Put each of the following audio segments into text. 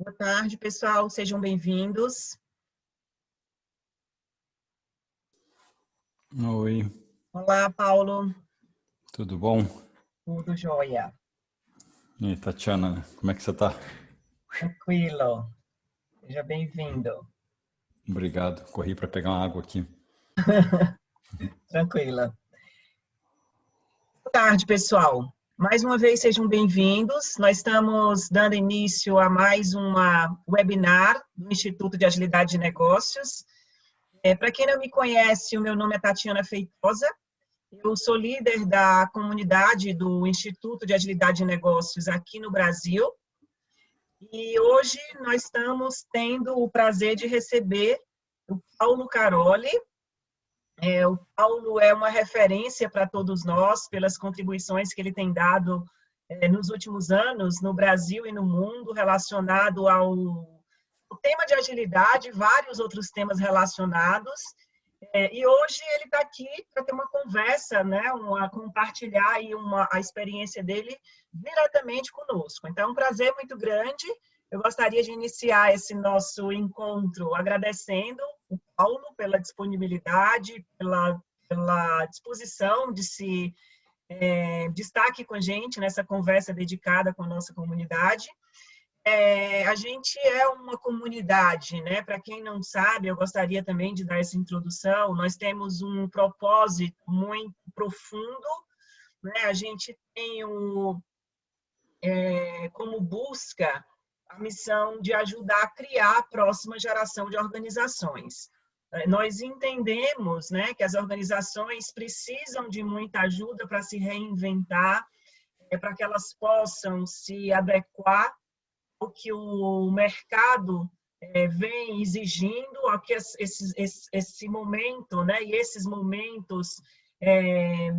Boa tarde, pessoal. Sejam bem-vindos. Oi, Olá, Paulo. tudo bom? Tudo jóia. E aí, Tatiana, como é que você tá? Tranquilo. Seja bem-vindo. Obrigado, corri para pegar uma água aqui. Tranquila. Boa tarde, pessoal. Mais uma vez, sejam bem-vindos. Nós estamos dando início a mais uma webinar do Instituto de Agilidade de Negócios. Para quem não me conhece, o meu nome é Tatiana Feitosa. Eu sou líder da comunidade do Instituto de Agilidade de Negócios aqui no Brasil. E hoje nós estamos tendo o prazer de receber o Paulo Caroli. O Paulo é uma referência para todos nós, pelas contribuições que ele tem dado nos últimos anos, no Brasil e no mundo, relacionado ao tema de agilidade, vários outros temas relacionados. E hoje ele está aqui para ter uma conversa, né, compartilhar aí a experiência dele diretamente conosco. Então, é um prazer muito grande. Eu gostaria de iniciar esse nosso encontro agradecendo o Paulo pela disponibilidade, pela disposição de estar aqui com a gente nessa conversa dedicada com a nossa comunidade. A gente é uma comunidade, né? Para quem não sabe, eu gostaria também de dar essa introdução. Nós temos um propósito muito profundo, né? A gente tem como busca a missão de ajudar a criar a próxima geração de organizações. Nós entendemos, né, que as organizações precisam de muita ajuda para se reinventar, para que elas possam se adequar o que o mercado vem exigindo, ao que esse momento, né, e esses momentos que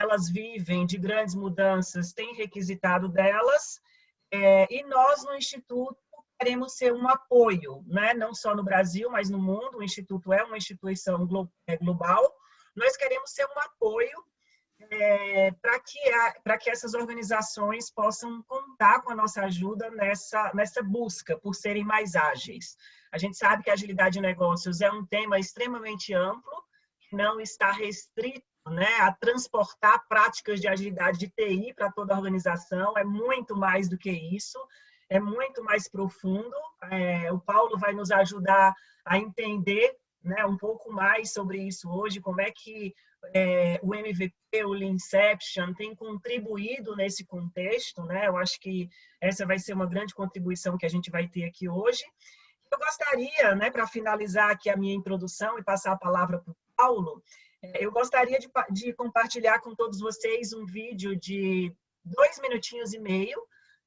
elas vivem de grandes mudanças têm requisitado delas, e nós no Instituto queremos ser um apoio, né, não só no Brasil, mas no mundo. O Instituto é uma instituição global. Nós queremos ser um apoio para que essas organizações possam contar com a nossa ajuda nessa busca por serem mais ágeis. A gente sabe que a agilidade de negócios é um tema extremamente amplo, que não está restrito, né, a transportar práticas de agilidade de TI para toda a organização. É muito mais do que isso, é muito mais profundo. O Paulo vai nos ajudar a entender, né, um pouco mais sobre isso hoje, como é que o MVP, o Leanception, tem contribuído nesse contexto, né? Eu acho que essa vai ser uma grande contribuição que a gente vai ter aqui hoje. Eu gostaria, né, para finalizar aqui a minha introdução e passar a palavra para o Paulo, eu gostaria de compartilhar com todos vocês um vídeo de 2 minutinhos e meio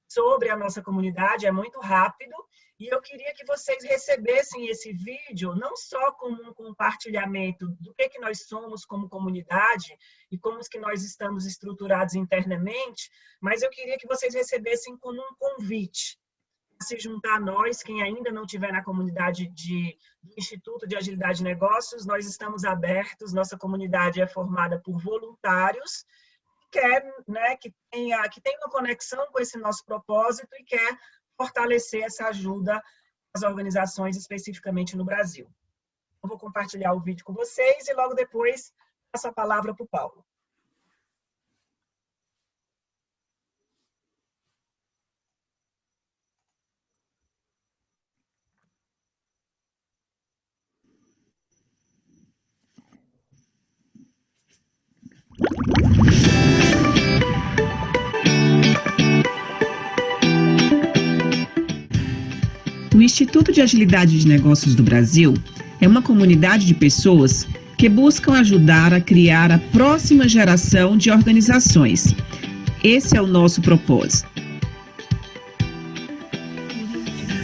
sobre a nossa comunidade. É muito rápido. E eu queria que vocês recebessem esse vídeo não só como um compartilhamento do que nós somos como comunidade e como que nós estamos estruturados internamente, mas eu queria que vocês recebessem como um convite a se juntar a nós. Quem ainda não estiver na comunidade do Instituto de Agilidade de Negócios, nós estamos abertos. Nossa comunidade é formada por voluntários que tem uma conexão com esse nosso propósito e quer fortalecer essa ajuda às organizações, especificamente no Brasil. Eu vou compartilhar o vídeo com vocês e logo depois passo a palavra para o Paulo. O Instituto de Agilidade de Negócios do Brasil é uma comunidade de pessoas que buscam ajudar a criar a próxima geração de organizações. Esse é o nosso propósito.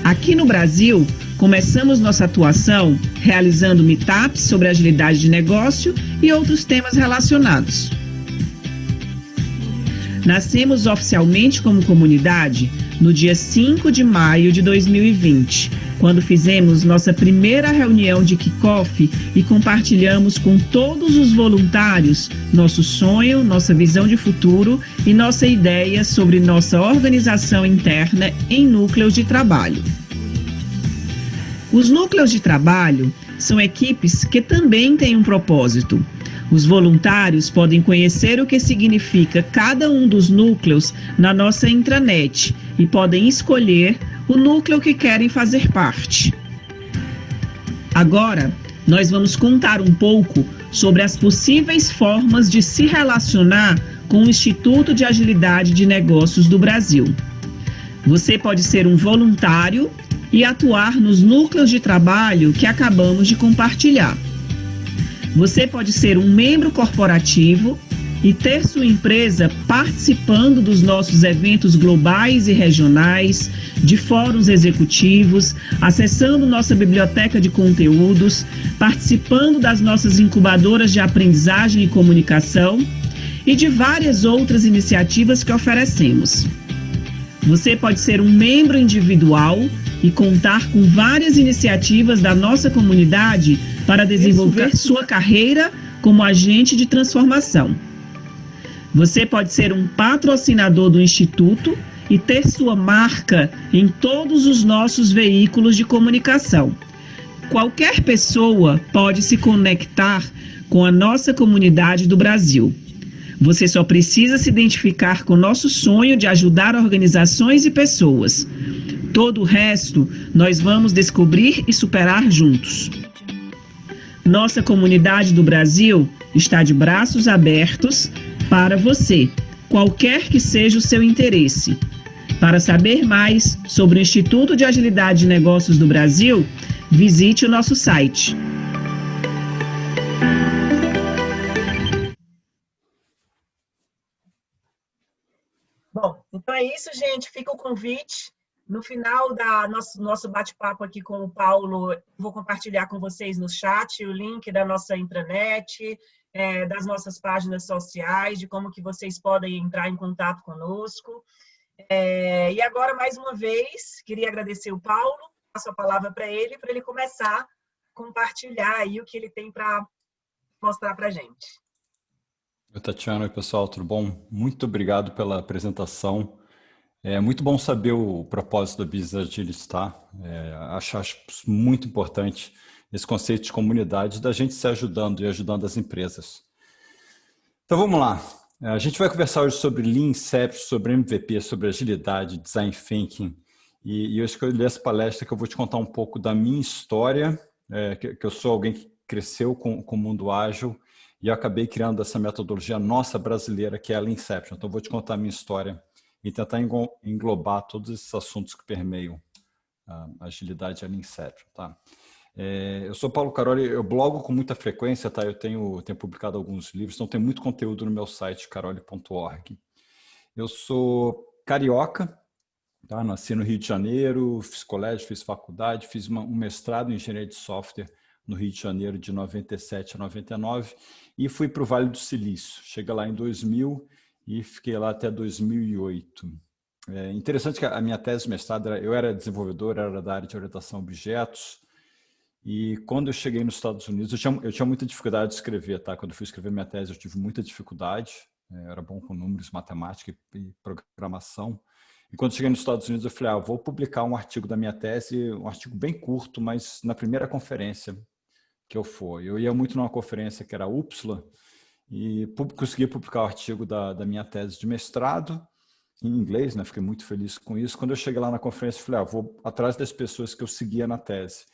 Aqui no Brasil, começamos nossa atuação realizando meetups sobre agilidade de negócio e outros temas relacionados. Nascemos oficialmente como comunidade no dia 5 de maio de 2020, quando fizemos nossa primeira reunião de kickoff e compartilhamos com todos os voluntários nosso sonho, nossa visão de futuro e nossa ideia sobre nossa organização interna em núcleos de trabalho. Os núcleos de trabalho são equipes que também têm um propósito. Os voluntários podem conhecer o que significa cada um dos núcleos na nossa intranet e podem escolher o núcleo que querem fazer parte. Agora, nós vamos contar um pouco sobre as possíveis formas de se relacionar com o Instituto de Agilidade de Negócios do Brasil. Você pode ser um voluntário e atuar nos núcleos de trabalho que acabamos de compartilhar. Você pode ser um membro corporativo e ter sua empresa participando dos nossos eventos globais e regionais, de fóruns executivos, acessando nossa biblioteca de conteúdos, participando das nossas incubadoras de aprendizagem e comunicação e de várias outras iniciativas que oferecemos. Você pode ser um membro individual e contar com várias iniciativas da nossa comunidade para desenvolver sua carreira como agente de transformação. Você pode ser um patrocinador do Instituto e ter sua marca em todos os nossos veículos de comunicação. Qualquer pessoa pode se conectar com a nossa comunidade do Brasil. Você só precisa se identificar com o nosso sonho de ajudar organizações e pessoas. Todo o resto nós vamos descobrir e superar juntos. Nossa comunidade do Brasil está de braços abertos para você, qualquer que seja o seu interesse. Para saber mais sobre o Instituto de Agilidade de Negócios do Brasil, visite o nosso site. Bom, então é isso, gente. Fica o convite. No final da nosso bate-papo aqui com o Paulo, vou compartilhar com vocês no chat o link da nossa intranet, das nossas páginas sociais, de como que vocês podem entrar em contato conosco. E agora, mais uma vez, queria agradecer o Paulo, passo a palavra para ele começar a compartilhar aí o que ele tem para mostrar para a gente. Oi, Tatiana. Oi, pessoal, tudo bom? Muito obrigado pela apresentação. É muito bom saber o propósito da Business Agility, tá? Acho muito importante esse conceito de comunidade, da gente se ajudando e ajudando as empresas. Então vamos lá. A gente vai conversar hoje sobre Lean Inception, sobre MVP, sobre agilidade, Design Thinking. E eu escolhi essa palestra que eu vou te contar um pouco da minha história, que eu sou alguém que cresceu com o mundo ágil e eu acabei criando essa metodologia nossa brasileira, que é a Lean Inception. Então eu vou te contar a minha história e tentar englobar todos esses assuntos que permeiam a agilidade e a Lean Inception, tá? Eu sou Paulo Caroli, eu blogo com muita frequência, tá? Eu tenho publicado alguns livros, então tem muito conteúdo no meu site, caroli.org. Eu sou carioca, tá? Nasci no Rio de Janeiro, fiz colégio, fiz faculdade, fiz um mestrado em engenharia de software no Rio de Janeiro de 97 a 99 e fui para o Vale do Silício. Cheguei lá em 2000 e fiquei lá até 2008. Interessante que a minha tese de mestrado, eu era desenvolvedor, era da área de orientação a objetos, e quando eu cheguei nos Estados Unidos, eu tinha muita dificuldade de escrever, tá? Quando eu fui escrever minha tese, eu tive muita dificuldade, eu era bom com números, matemática e programação. E quando cheguei nos Estados Unidos, eu falei, vou publicar um artigo da minha tese, um artigo bem curto, mas na primeira conferência que eu fui. Eu ia muito numa conferência que era a UPSLA, e consegui publicar o artigo da minha tese de mestrado, em inglês, né? Fiquei muito feliz com isso. Quando eu cheguei lá na conferência, eu falei, vou atrás das pessoas que eu seguia na tese.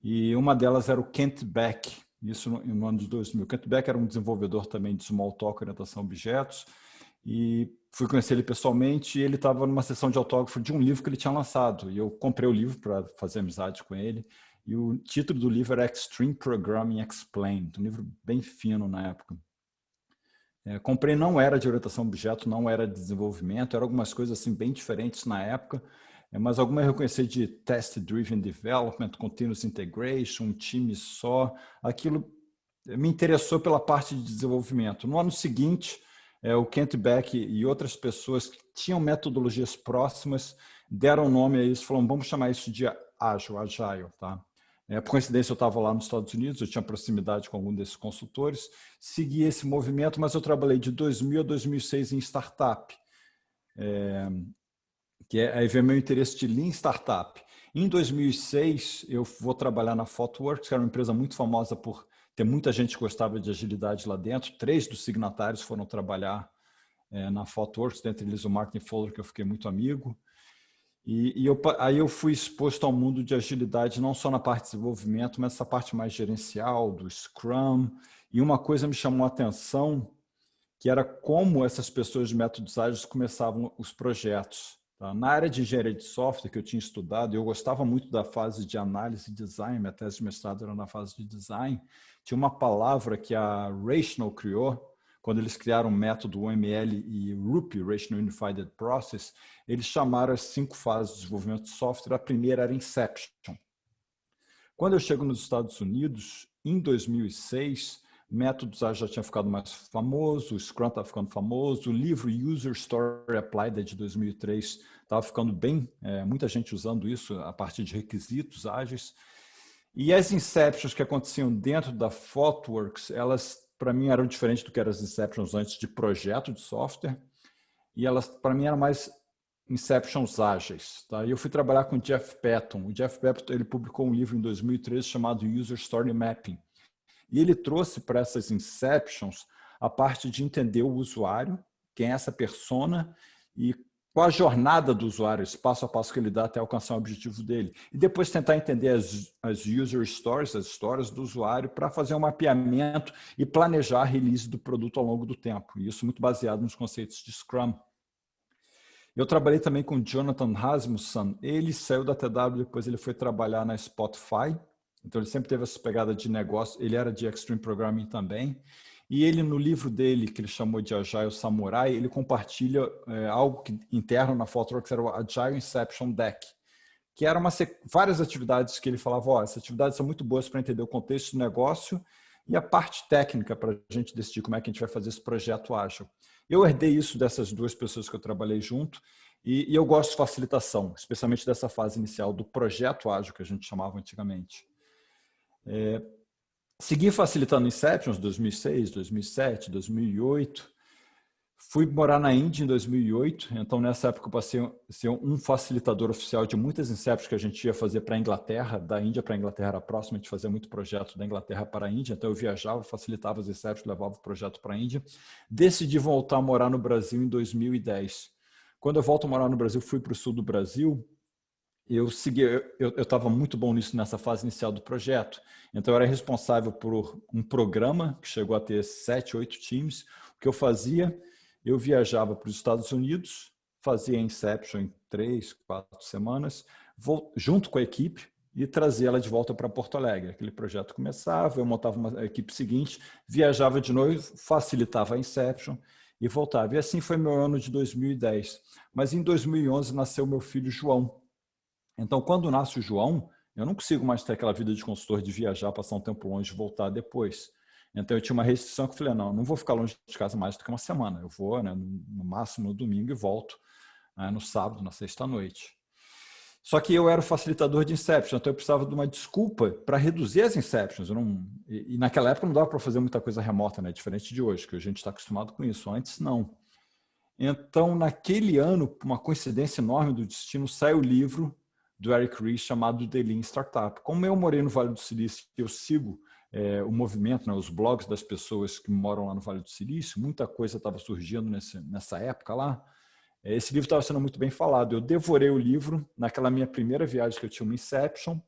E uma delas era o Kent Beck, isso no ano de 2000. Kent Beck era um desenvolvedor também de Smalltalk, orientação a objetos, e fui conhecer ele pessoalmente, e ele estava numa sessão de autógrafo de um livro que ele tinha lançado, e eu comprei o livro para fazer amizade com ele, e o título do livro era Extreme Programming Explained, um livro bem fino na época. Comprei, não era de orientação a objeto, não era de desenvolvimento, eram algumas coisas assim bem diferentes na época, mas algumas eu reconheci de Test Driven Development, Continuous Integration, um time só. Aquilo me interessou pela parte de desenvolvimento. No ano seguinte, o Kent Beck e outras pessoas que tinham metodologias próximas deram nome a isso, falaram, vamos chamar isso de ágil, agile, tá? Por coincidência, eu estava lá nos Estados Unidos, eu tinha proximidade com algum desses consultores, segui esse movimento, mas eu trabalhei de 2000 a 2006 em startup, aí veio meu interesse de Lean Startup. Em 2006, eu vou trabalhar na ThoughtWorks, que era uma empresa muito famosa por ter muita gente que gostava de agilidade lá dentro. 3 dos signatários foram trabalhar na ThoughtWorks, dentre eles o Martin Fowler, que eu fiquei muito amigo. Aí eu fui exposto ao mundo de agilidade, não só na parte de desenvolvimento, mas essa parte mais gerencial, do Scrum. E uma coisa me chamou a atenção, que era como essas pessoas de métodos ágeis começavam os projetos. Tá? Na área de engenharia de software que eu tinha estudado, eu gostava muito da fase de análise e design, minha tese de mestrado era na fase de design. Tinha uma palavra que a Rational criou, quando eles criaram o método UML e RUP, Rational Unified Process, eles chamaram as 5 fases de desenvolvimento de software. A primeira era Inception. Quando eu chego nos Estados Unidos, em 2006, métodos já tinha ficado mais famoso, o Scrum estava ficando famoso, o livro User Story Applied de 2003 estava ficando bem, muita gente usando isso a partir de requisitos ágeis. E as Inceptions que aconteciam dentro da ThoughtWorks, elas para mim eram diferentes do que eram as Inceptions antes de projeto de software, e elas para mim eram mais Inceptions ágeis. Tá? E eu fui trabalhar com o Jeff Patton. O Jeff Patton ele publicou um livro em 2013 chamado User Story Mapping. E ele trouxe para essas Inceptions a parte de entender o usuário, quem é essa persona e qual a jornada do usuário, esse passo a passo que ele dá até alcançar o objetivo dele. E depois tentar entender as user stories, as histórias do usuário, para fazer um mapeamento e planejar a release do produto ao longo do tempo. E isso muito baseado nos conceitos de Scrum. Eu trabalhei também com Jonathan Rasmussen. Ele saiu da TW, depois ele foi trabalhar na Spotify. Então, ele sempre teve essa pegada de negócio. Ele era de Extreme Programming também. E ele, no livro dele, que ele chamou de Agile Samurai, ele compartilha algo que, interno na ThoughtWorks, era o Agile Inception Deck, que eram várias atividades que ele falava, essas atividades são muito boas para entender o contexto do negócio e a parte técnica para a gente decidir como é que a gente vai fazer esse projeto ágil. Eu herdei isso dessas 2 pessoas que eu trabalhei junto e eu gosto de facilitação, especialmente dessa fase inicial do projeto ágil, que a gente chamava antigamente. Segui facilitando Inceptions 2006, 2007, 2008. Fui morar na Índia em 2008. Então, nessa época, eu passei a ser um facilitador oficial de muitas Inceptions que a gente ia fazer para a Inglaterra. Da Índia para a Inglaterra era próximo, a gente fazia muito projeto da Inglaterra para a Índia. Então, eu viajava, facilitava as Inceptions, levava o projeto para a Índia. Decidi voltar a morar no Brasil em 2010. Quando eu volto a morar no Brasil, fui para o sul do Brasil. Eu estava muito bom nisso nessa fase inicial do projeto. Então, eu era responsável por um programa que chegou a ter 7, 8 times. O que eu fazia, eu viajava para os Estados Unidos, fazia Inception em 3, 4 semanas, junto com a equipe e trazia ela de volta para Porto Alegre. Aquele projeto começava, eu montava uma equipe seguinte, viajava de novo, facilitava a Inception e voltava. E assim foi meu ano de 2010. Mas em 2011 nasceu meu filho João. Então, quando nasce o João, eu não consigo mais ter aquela vida de consultor de viajar, passar um tempo longe e voltar depois. Então, eu tinha uma restrição que eu falei, não vou ficar longe de casa mais do que uma semana. Eu vou, no máximo, no domingo e volto no sábado, na sexta-noite. Só que eu era o facilitador de Inception, então eu precisava de uma desculpa para reduzir as Inceptions. E naquela época não dava para fazer muita coisa remota, né? Diferente de hoje, que a gente está acostumado com isso. Antes, não. Então, naquele ano, por uma coincidência enorme do destino, sai o livro do Eric Ries chamado The Lean Startup. Como eu morei no Vale do Silício, eu sigo o movimento, os blogs das pessoas que moram lá no Vale do Silício, muita coisa estava surgindo nessa época lá. Esse livro estava sendo muito bem falado. Eu devorei o livro naquela minha primeira viagem que eu tinha uma Inception.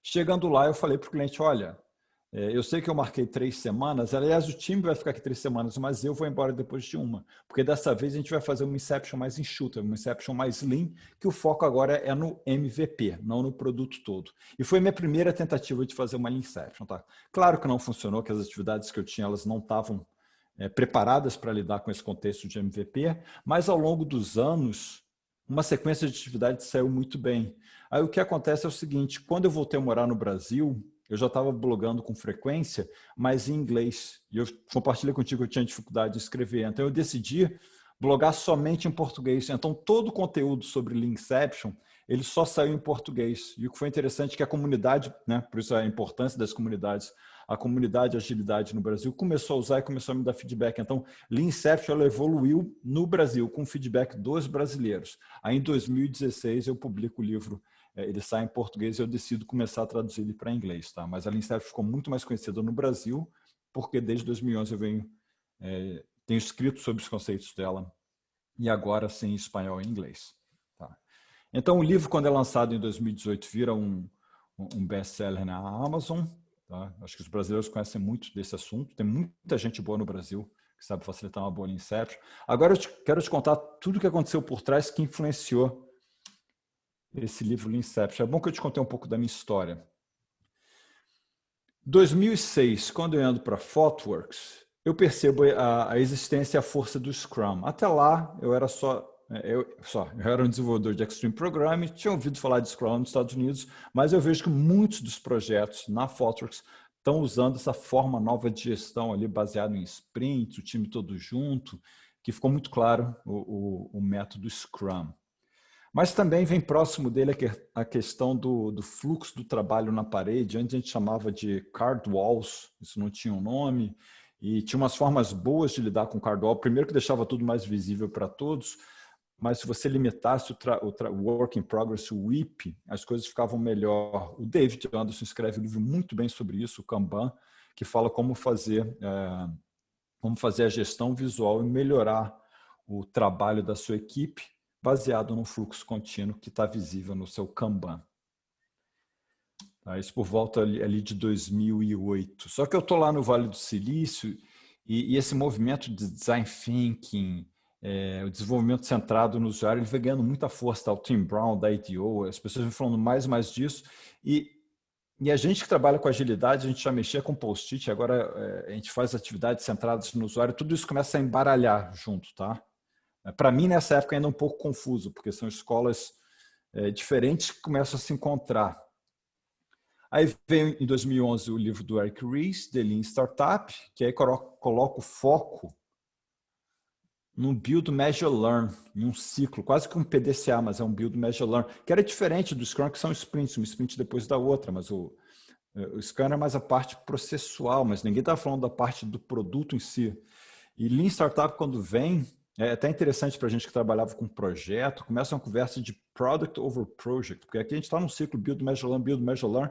Chegando lá, eu falei para o cliente, olha, eu sei que eu marquei 3 semanas, aliás, o time vai ficar aqui 3 semanas, mas eu vou embora depois de uma, porque dessa vez a gente vai fazer uma Inception mais enxuta, uma Inception mais lean, que o foco agora é no MVP, não no produto todo. E foi minha primeira tentativa de fazer uma Lean Inception. Tá? Claro que não funcionou, que as atividades que eu tinha, elas não estavam preparadas para lidar com esse contexto de MVP, mas ao longo dos anos, uma sequência de atividades saiu muito bem. Aí o que acontece é o seguinte, quando eu voltei a morar no Brasil, eu já estava blogando com frequência, mas em inglês. E eu compartilhei contigo que eu tinha dificuldade de escrever. Então, eu decidi blogar somente em português. Então, todo o conteúdo sobre Lean Inception, ele só saiu em português. E o que foi interessante é que a comunidade, né, por isso a importância das comunidades, a comunidade Agilidade no Brasil começou a usar e começou a me dar feedback. Então, Lean Inception ela evoluiu no Brasil com feedback dos brasileiros. Aí, em 2016, eu publico o livro, ele sai em português e eu decido começar a traduzir ele para inglês. Tá? Mas a Lean Inception ficou muito mais conhecida no Brasil, porque desde 2011 eu tenho escrito sobre os conceitos dela e agora sim em espanhol e inglês. Tá? Então, o livro, quando é lançado em 2018, vira um best-seller na Amazon. Tá? Acho que os brasileiros conhecem muito desse assunto. Tem muita gente boa no Brasil que sabe facilitar uma boa Lean Inception. Agora eu quero te contar tudo o que aconteceu por trás que influenciou esse livro Lean Inception. É bom que eu te contei um pouco da minha história. Em 2006, quando eu ando para ThoughtWorks, eu percebo a existência e a força do Scrum. Até lá, eu era eu era um desenvolvedor de Extreme Programming, tinha ouvido falar de Scrum nos Estados Unidos, mas eu vejo que muitos dos projetos na ThoughtWorks estão usando essa forma nova de gestão ali, baseado em sprints, o time todo junto, que ficou muito claro o método Scrum. Mas também vem próximo dele a questão do fluxo do trabalho na parede, antes a gente chamava de card walls, isso não tinha um nome, e tinha umas formas boas de lidar com card wall, primeiro que deixava tudo mais visível para todos, mas se você limitasse o work in progress, o WIP, as coisas ficavam melhor. O David Anderson escreve um livro muito bem sobre isso, o Kanban, que fala como fazer a gestão visual e melhorar o trabalho da sua equipe, baseado num fluxo contínuo que está visível no seu Kanban. Tá, isso por volta ali de 2008. Só que eu estou lá no Vale do Silício e esse movimento de design thinking, o desenvolvimento centrado no usuário, ele vai ganhando muita força. Tá? O Tim Brown, da IDEO, as pessoas vão falando mais e mais disso. E a gente que trabalha com agilidade, a gente já mexia com post-it, agora a gente faz atividades centradas no usuário, tudo isso começa a embaralhar junto. Tá? Para mim, nessa época, ainda é um pouco confuso, porque são escolas diferentes que começam a se encontrar. Aí veio em 2011 o livro do Eric Ries, The Lean Startup, que aí coloca o foco no Build, Measure, Learn, em um ciclo, quase que um PDCA, mas é um Build, Measure, Learn, que era diferente do Scrum, que são sprints, uma sprint depois da outra, mas o Scrum era mais a parte processual, mas ninguém estava falando da parte do produto em si. E Lean Startup, quando vem, é até interessante para a gente que trabalhava com projeto, começa uma conversa de Product over Project, porque aqui a gente está num ciclo Build, Measure, Learn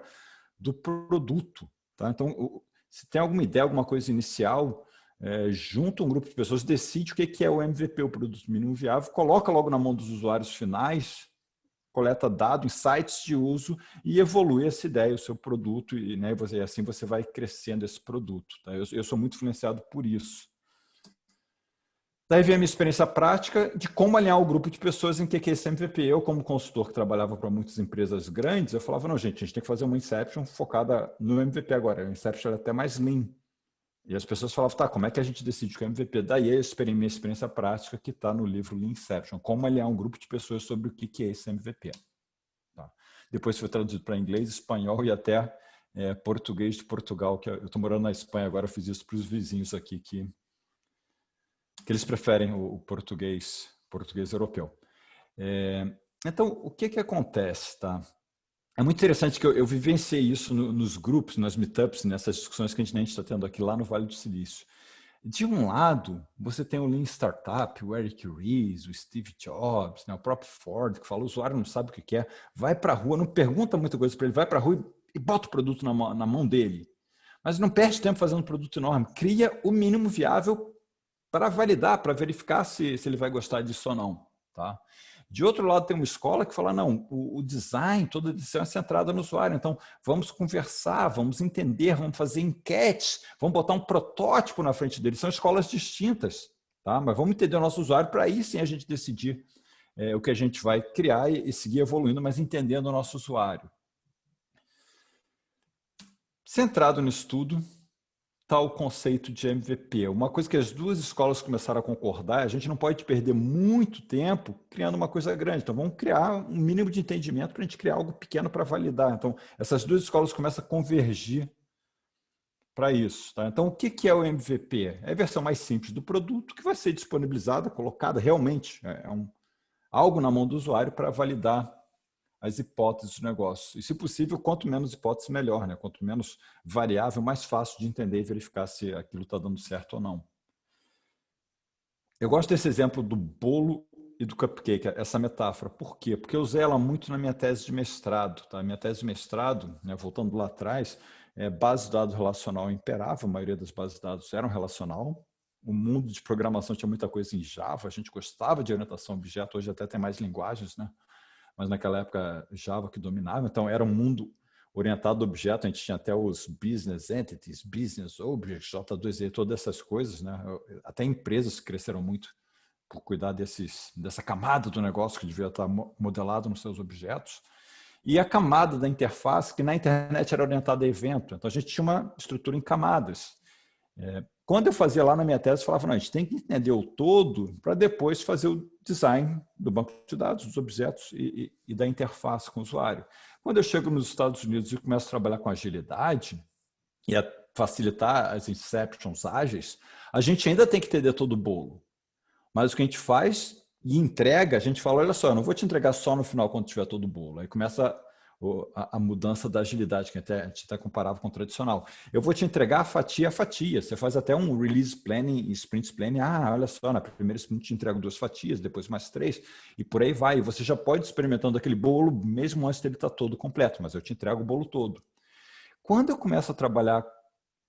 do produto. Tá? Então, se tem alguma ideia, alguma coisa inicial, junta um grupo de pessoas, decide o que é o MVP, o produto mínimo viável, coloca logo na mão dos usuários finais, coleta dados, insights de uso e evolui essa ideia, o seu produto, e né, assim você vai crescendo esse produto. Tá? Eu sou muito influenciado por isso. Daí vem a minha experiência prática de como alinhar o grupo de pessoas em que é esse MVP. Eu, como consultor que trabalhava para muitas empresas grandes, eu falava, não, gente, a gente tem que fazer uma Inception focada no MVP agora. A Inception era até mais lean. E as pessoas falavam, tá, como é que a gente decide que é MVP? Daí a minha experiência prática que está no livro Lean Inception, como alinhar um grupo de pessoas sobre o que é esse MVP. Tá? Depois foi traduzido para inglês, espanhol e até português de Portugal, que eu estou morando na Espanha agora, eu fiz isso para os vizinhos aqui que eles preferem o português europeu. Então, o que acontece? Tá? É muito interessante que eu vivenciei isso nos grupos, nas meetups, nessas discussões que a gente está tendo aqui lá no Vale do Silício. De um lado, você tem o Lean Startup, o Eric Ries, o Steve Jobs, né, o próprio Ford, que fala, o usuário não sabe o que quer, vai para a rua, não pergunta muita coisa para ele, vai para a rua e bota o produto na mão dele. Mas não perde tempo fazendo um produto enorme, cria o mínimo viável para validar, para verificar se ele vai gostar disso ou não. Tá? De outro lado, tem uma escola que fala, não, o design, toda a decisão é centrada no usuário, então vamos conversar, vamos entender, vamos fazer enquetes, vamos botar um protótipo na frente dele. São escolas distintas, tá? Mas vamos entender o nosso usuário para aí sim a gente decidir o que a gente vai criar e seguir evoluindo, mas entendendo o nosso usuário. Centrado nisso tudo, está o conceito de MVP. Uma coisa que as duas escolas começaram a concordar, a gente não pode perder muito tempo criando uma coisa grande. Então, vamos criar um mínimo de entendimento para a gente criar algo pequeno para validar. Então, essas duas escolas começam a convergir para isso. Tá? Então, o que é o MVP? É a versão mais simples do produto que vai ser disponibilizada, colocada realmente, algo na mão do usuário para validar as hipóteses do negócio. E, se possível, quanto menos hipóteses, melhor, né? Quanto menos variável, mais fácil de entender e verificar se aquilo está dando certo ou não. Eu gosto desse exemplo do bolo e do cupcake, essa metáfora. Por quê? Porque eu usei ela muito na minha tese de mestrado. Tá? Minha tese de mestrado, né, voltando lá atrás, base de dados relacional imperava, a maioria das bases de dados eram relacional. O mundo de programação tinha muita coisa em Java, a gente gostava de orientação a objeto, hoje até tem mais linguagens, né? Mas naquela época Java que dominava, então era um mundo orientado a objeto, a gente tinha até os business entities, business objects, J2E, todas essas coisas, né? Até empresas cresceram muito por cuidar dessa camada do negócio que devia estar modelado nos seus objetos. E a camada da interface, que na internet era orientada a evento. Então, a gente tinha uma estrutura em camadas. Quando eu fazia lá na minha tese, eu falava, não, a gente tem que entender o todo para depois fazer o design do banco de dados, dos objetos e da interface com o usuário. Quando eu chego nos Estados Unidos e começo a trabalhar com agilidade e a facilitar as inceptions ágeis, a gente ainda tem que entender todo o bolo. Mas o que a gente faz e entrega, a gente fala, olha só, eu não vou te entregar só no final quando tiver todo o bolo. Aí começa a mudança da agilidade, que a gente até comparava com o tradicional. Eu vou te entregar fatia a fatia. Você faz até um release planning e sprint planning. Ah, olha só, na primeira sprint te entrego 2 fatias, depois mais 3, e por aí vai. E você já pode ir experimentando aquele bolo, mesmo antes dele estar todo completo, mas eu te entrego o bolo todo. Quando eu começo a trabalhar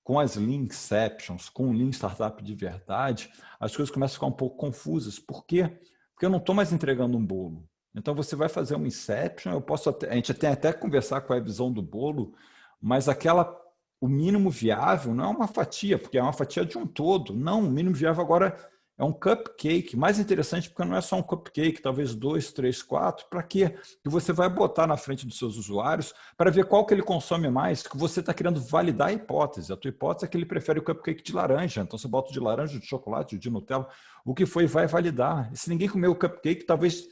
com as Lean Inceptions, com o Lean Startup de verdade, as coisas começam a ficar um pouco confusas. Por quê? Porque eu não estou mais entregando um bolo. Então, você vai fazer um Inception, a gente tem até que conversar com a visão do bolo, mas o mínimo viável não é uma fatia, porque é uma fatia de um todo. Não, o mínimo viável agora é um cupcake. Mais interessante porque não é só um cupcake, talvez 2, 3, 4. Para quê? Que você vai botar na frente dos seus usuários para ver qual que ele consome mais, que você está querendo validar a hipótese. A tua hipótese é que ele prefere o cupcake de laranja. Então, você bota o de laranja, de chocolate, de Nutella. O que foi vai validar. E se ninguém comer o cupcake, talvez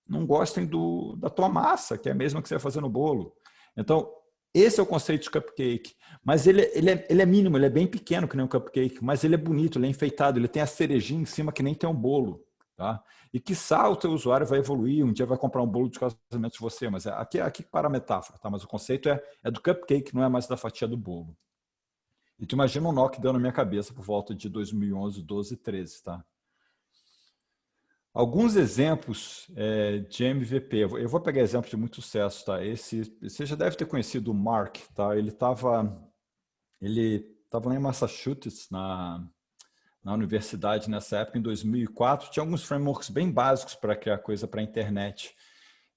não gostem da tua massa, que é a mesma que você vai fazer no bolo. Então, esse é o conceito de cupcake. Mas ele é mínimo, ele é bem pequeno que nem um cupcake, mas ele é bonito, ele é enfeitado, ele tem a cerejinha em cima que nem tem um bolo. Tá? E quiçá o teu usuário vai evoluir, um dia vai comprar um bolo de casamento de você, mas aqui para a metáfora, tá? Mas o conceito é do cupcake, não é mais da fatia do bolo. E tu imagina um nó que deu na minha cabeça por volta de 2011, 12, 13, tá? Alguns exemplos de MVP. Eu vou pegar exemplos de muito sucesso, tá? Você já deve ter conhecido o Mark, tá? Ele estava lá em Massachusetts, na universidade nessa época, em 2004. Tinha alguns frameworks bem básicos para criar coisa para a internet.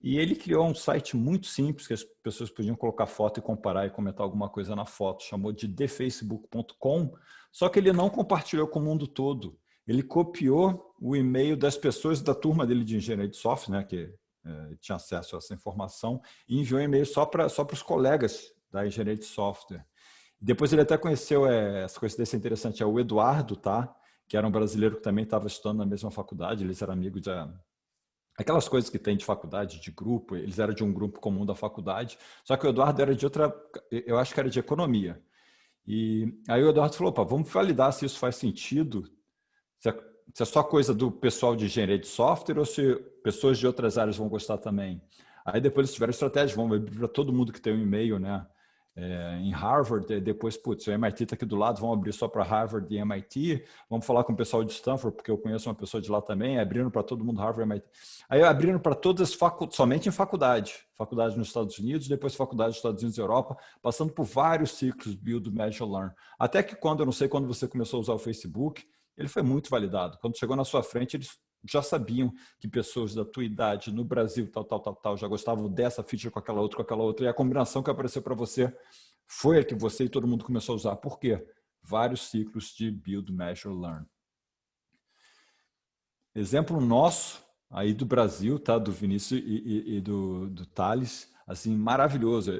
E ele criou um site muito simples, que as pessoas podiam colocar foto e comparar e comentar alguma coisa na foto. Chamou de thefacebook.com, só que ele não compartilhou com o mundo todo. Ele copiou o e-mail das pessoas da turma dele de engenharia de software, né, que tinha acesso a essa informação, e enviou um e-mail só para os colegas da engenharia de software. Depois ele até conheceu, essa coincidência interessante, o Eduardo, tá, que era um brasileiro que também estava estudando na mesma faculdade, eles eram amigos aquelas coisas que tem de faculdade, de grupo, eles eram de um grupo comum da faculdade, só que o Eduardo era de outra, eu acho que era de economia. E aí o Eduardo falou, vamos validar se isso faz sentido, se é só coisa do pessoal de engenharia de software ou se pessoas de outras áreas vão gostar também. Aí depois eles tiveram estratégia, vamos abrir para todo mundo que tem um e-mail, né? Em Harvard, e depois, putz, o MIT está aqui do lado, vamos abrir só para Harvard e MIT, vamos falar com o pessoal de Stanford, porque eu conheço uma pessoa de lá também, abriram para todo mundo Harvard e MIT. Aí abriram para todas somente em faculdade nos Estados Unidos, depois faculdade nos Estados Unidos e Europa, passando por vários ciclos Build, Measure, Learn. Até que eu não sei quando você começou a usar o Facebook, ele foi muito validado. Quando chegou na sua frente, eles já sabiam que pessoas da tua idade no Brasil, tal, já gostavam dessa feature com aquela outra, e a combinação que apareceu para você foi a que você e todo mundo começou a usar. Por quê? Vários ciclos de Build, Measure, Learn. Exemplo nosso aí do Brasil, tá? Do Vinícius e do Thales, assim, maravilhoso.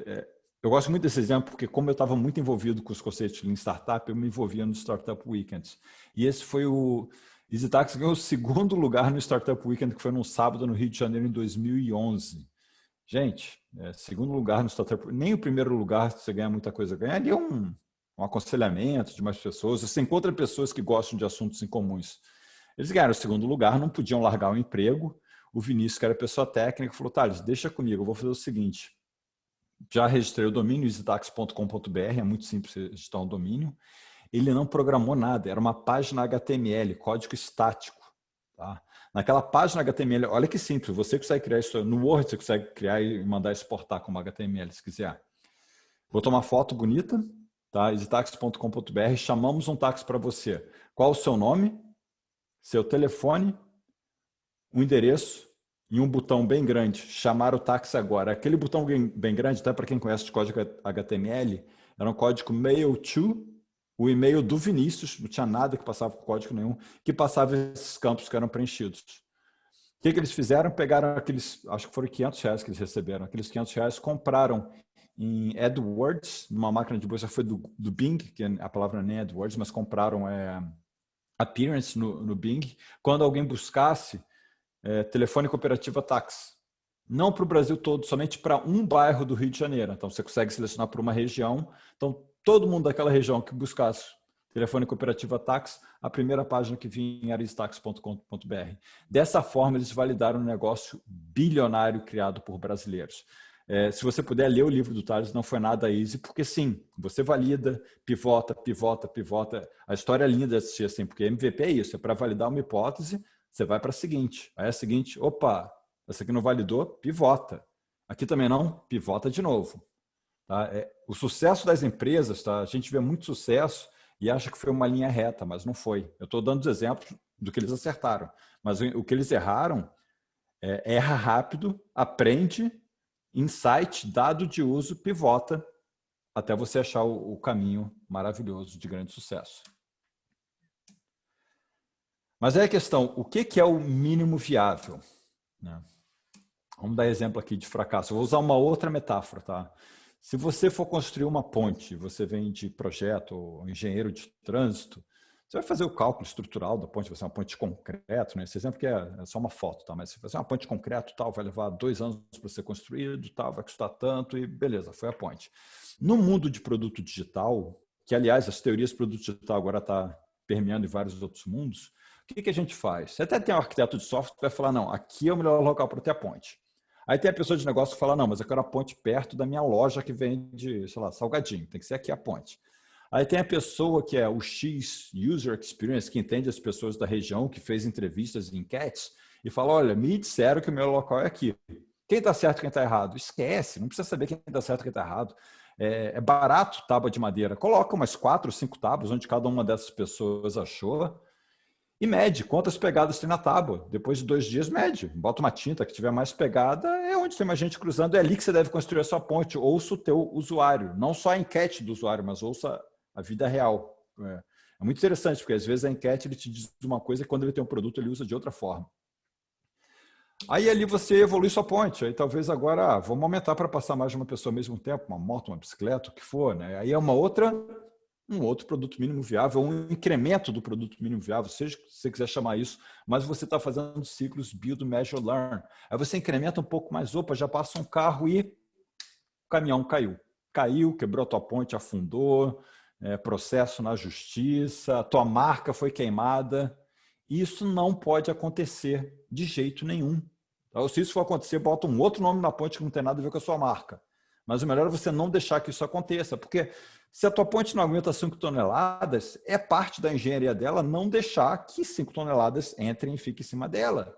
Eu gosto muito desse exemplo porque, como eu estava muito envolvido com os conceitos de Lean Startup, eu me envolvia no Startup Weekends. E esse foi o EasyTax, ganhou o 2º lugar no Startup Weekend, que foi num sábado no Rio de Janeiro, em 2011. Gente, 2º lugar no Startup Weekend, nem o 1º lugar você ganha muita coisa. Ganha ali um aconselhamento de mais pessoas. Você encontra pessoas que gostam de assuntos em comuns. Eles ganharam o 2º lugar, não podiam largar o emprego. o Vinícius, que era pessoa técnica, falou, Thales, deixa comigo, eu vou fazer o seguinte. Já registrei o domínio, easytax.com.br, é muito simples registrar um domínio. Ele não programou nada, era uma página HTML, código estático. Tá? Naquela página HTML, olha que simples, você consegue criar isso no Word, você consegue criar e mandar exportar como HTML, se quiser. Vou tomar foto bonita, tá? easytax.com.br, chamamos um táxi para você. Qual o seu nome, seu telefone, um endereço e um botão bem grande, chamar o táxi agora. Aquele botão bem grande, até para quem conhece de código HTML, era um código mail to, o e-mail do Vinícius, não tinha nada que passava por código nenhum, que passava esses campos que eram preenchidos. O que eles fizeram? Pegaram aqueles, acho que foram R$500 que eles receberam, aqueles R$500 compraram em AdWords, numa máquina de busca, foi do Bing, que a palavra nem é AdWords, mas compraram Appearance no Bing. Quando alguém buscasse telefone cooperativa táxi, não para o Brasil todo, somente para um bairro do Rio de Janeiro. Então, você consegue selecionar por uma região. Então, todo mundo daquela região que buscasse telefone cooperativa táxi, a primeira página que vinha era easytax.com.br. Dessa forma, eles validaram um negócio bilionário criado por brasileiros. Se você puder ler o livro do Thales, não foi nada easy, porque sim, você valida, pivota, pivota, pivota. A história é linda de assistir assim, porque MVP é isso, é para validar uma hipótese, você vai para a seguinte. Aí a seguinte, opa, essa aqui não validou, pivota. Aqui também não, pivota de novo. Tá? O sucesso das empresas, tá? A gente vê muito sucesso e acha que foi uma linha reta, mas não foi. Eu estou dando os exemplos do que eles acertaram. Mas o que eles erraram, erra rápido, aprende, insight, dado de uso, pivota, até você achar o caminho maravilhoso de grande sucesso. Mas aí a questão, o que é o mínimo viável? Né? Vamos dar exemplo aqui de fracasso. Eu vou usar uma outra metáfora, tá? Se você for construir uma ponte, você vem de projeto ou engenheiro de trânsito, você vai fazer o cálculo estrutural da ponte, vai ser uma ponte de concreto, né? Esse exemplo que é só uma foto, tá? Mas se fazer uma ponte de concreto, tal, vai levar 2 anos para ser construído, tal, vai custar tanto e beleza, foi a ponte. No mundo de produto digital, que aliás as teorias de produto digital agora está permeando em vários outros mundos, o que a gente faz? Você até tem um arquiteto de software que vai falar, não, aqui é o melhor local para ter a ponte. Aí tem a pessoa de negócio que fala, não, mas eu quero a ponte perto da minha loja que vende, sei lá, salgadinho, tem que ser aqui a ponte. Aí tem a pessoa que é o X User Experience, que entende as pessoas da região, que fez entrevistas e enquetes, e fala, olha, me disseram que o meu local é aqui. Quem está certo e quem está errado? Esquece, não precisa saber quem está certo e quem está errado. É barato tábua de madeira. Coloca umas 4 ou 5 tábuas, onde cada uma dessas pessoas achou, e mede quantas pegadas tem na tábua. Depois de 2 dias, mede. Bota uma tinta que tiver mais pegada, é onde tem mais gente cruzando. É ali que você deve construir a sua ponte. Ouça o teu usuário. Não só a enquete do usuário, mas ouça a vida real. É muito interessante, porque às vezes a enquete ele te diz uma coisa e quando ele tem um produto, ele usa de outra forma. Aí ali você evolui sua ponte. Aí talvez agora, vamos aumentar para passar mais de uma pessoa ao mesmo tempo, uma moto, uma bicicleta, o que for. Né? Aí é um outro produto mínimo viável, um incremento do produto mínimo viável, seja o que você quiser chamar isso, mas você está fazendo ciclos build, measure, learn. Aí você incrementa um pouco mais, opa, já passa um carro e o caminhão caiu. Caiu, quebrou a tua ponte, afundou, processo na justiça, a tua marca foi queimada. Isso não pode acontecer de jeito nenhum. Então, se isso for acontecer, bota um outro nome na ponte que não tem nada a ver com a sua marca. Mas o melhor é você não deixar que isso aconteça, porque se a tua ponte não aguenta 5 toneladas, é parte da engenharia dela não deixar que 5 toneladas entrem e fiquem em cima dela.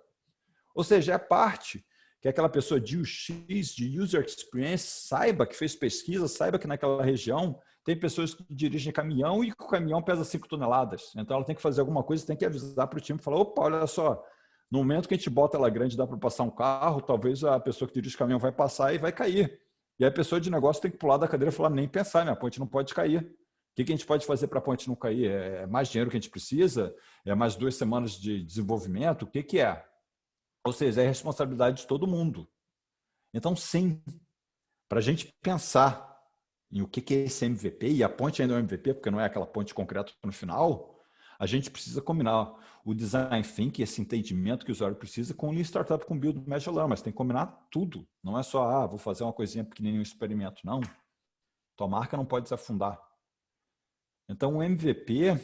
Ou seja, é parte que aquela pessoa de UX, de User Experience, saiba que fez pesquisa, saiba que naquela região tem pessoas que dirigem caminhão e que o caminhão pesa 5 toneladas. Então ela tem que fazer alguma coisa, tem que avisar para o time e falar, opa, olha só, no momento que a gente bota ela grande, dá para passar um carro, talvez a pessoa que dirige o caminhão vai passar e vai cair. E aí a pessoa de negócio tem que pular da cadeira e falar, nem pensar, minha ponte não pode cair. O que a gente pode fazer para a ponte não cair? É mais dinheiro que a gente precisa? É mais 2 semanas de desenvolvimento? O que é? Ou seja, é responsabilidade de todo mundo. Então, sim, para a gente pensar em o que é esse MVP, e a ponte ainda é um MVP, porque não é aquela ponte concreta no final, a gente precisa combinar o design thinking, esse entendimento que o usuário precisa, com o Lean Startup, com o Build, Measure, Learn, mas tem que combinar tudo. Não é só, vou fazer uma coisinha pequenininha, um experimento. Não. Tua marca não pode desafundar. Então, o MVP,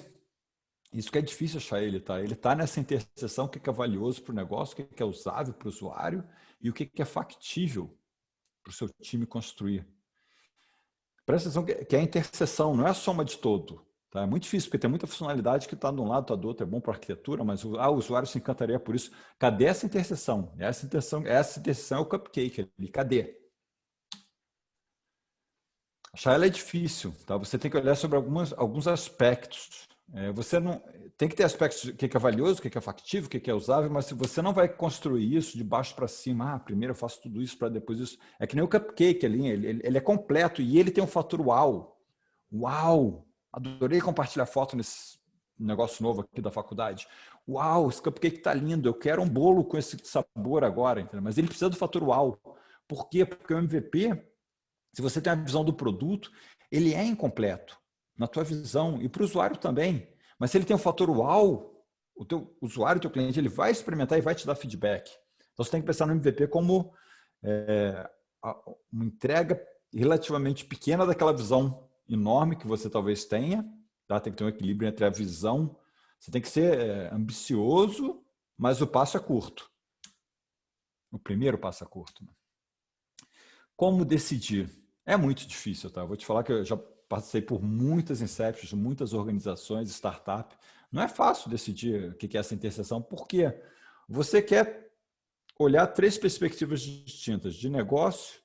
Isso que é difícil achar ele, tá? Ele está nessa interseção, o que é valioso para o negócio, o que é usável para o usuário e o que é factível para o seu time construir. Presta atenção que é a interseção, não é a soma de todo. Tá? É muito difícil, porque tem muita funcionalidade que está de um lado, está do outro, é bom para a arquitetura, mas o usuário se encantaria por isso. Cadê essa interseção? Essa interseção é o cupcake ali. Cadê? Achar ela é difícil. Tá? Você tem que olhar sobre alguns aspectos. Você não tem que ter aspectos do que é valioso, o que é factível, o que é usável, mas se você não vai construir isso de baixo para cima, primeiro eu faço tudo isso para depois isso. É que nem o cupcake ali, ele é completo e ele tem um fator uau. Uau! Adorei compartilhar foto nesse negócio novo aqui da faculdade. Uau, esse cupcake está lindo, eu quero um bolo com esse sabor agora, entendeu? Mas ele precisa do fator uau. Por quê? Porque o MVP, se você tem a visão do produto, ele é incompleto na tua visão e para o usuário também. Mas se ele tem um fator uau, o teu usuário, o teu cliente, ele vai experimentar e vai te dar feedback. Então você tem que pensar no MVP como uma entrega relativamente pequena daquela visão enorme que você talvez tenha. Tá? Tem que ter um equilíbrio entre a visão. Você tem que ser ambicioso, mas o passo é curto. O primeiro passo é curto. Como decidir? É muito difícil, tá? Eu vou te falar que eu já passei por muitas inceptions, muitas organizações, startup. Não é fácil decidir o que é essa interseção, porque você quer olhar 3 perspectivas distintas, de negócio,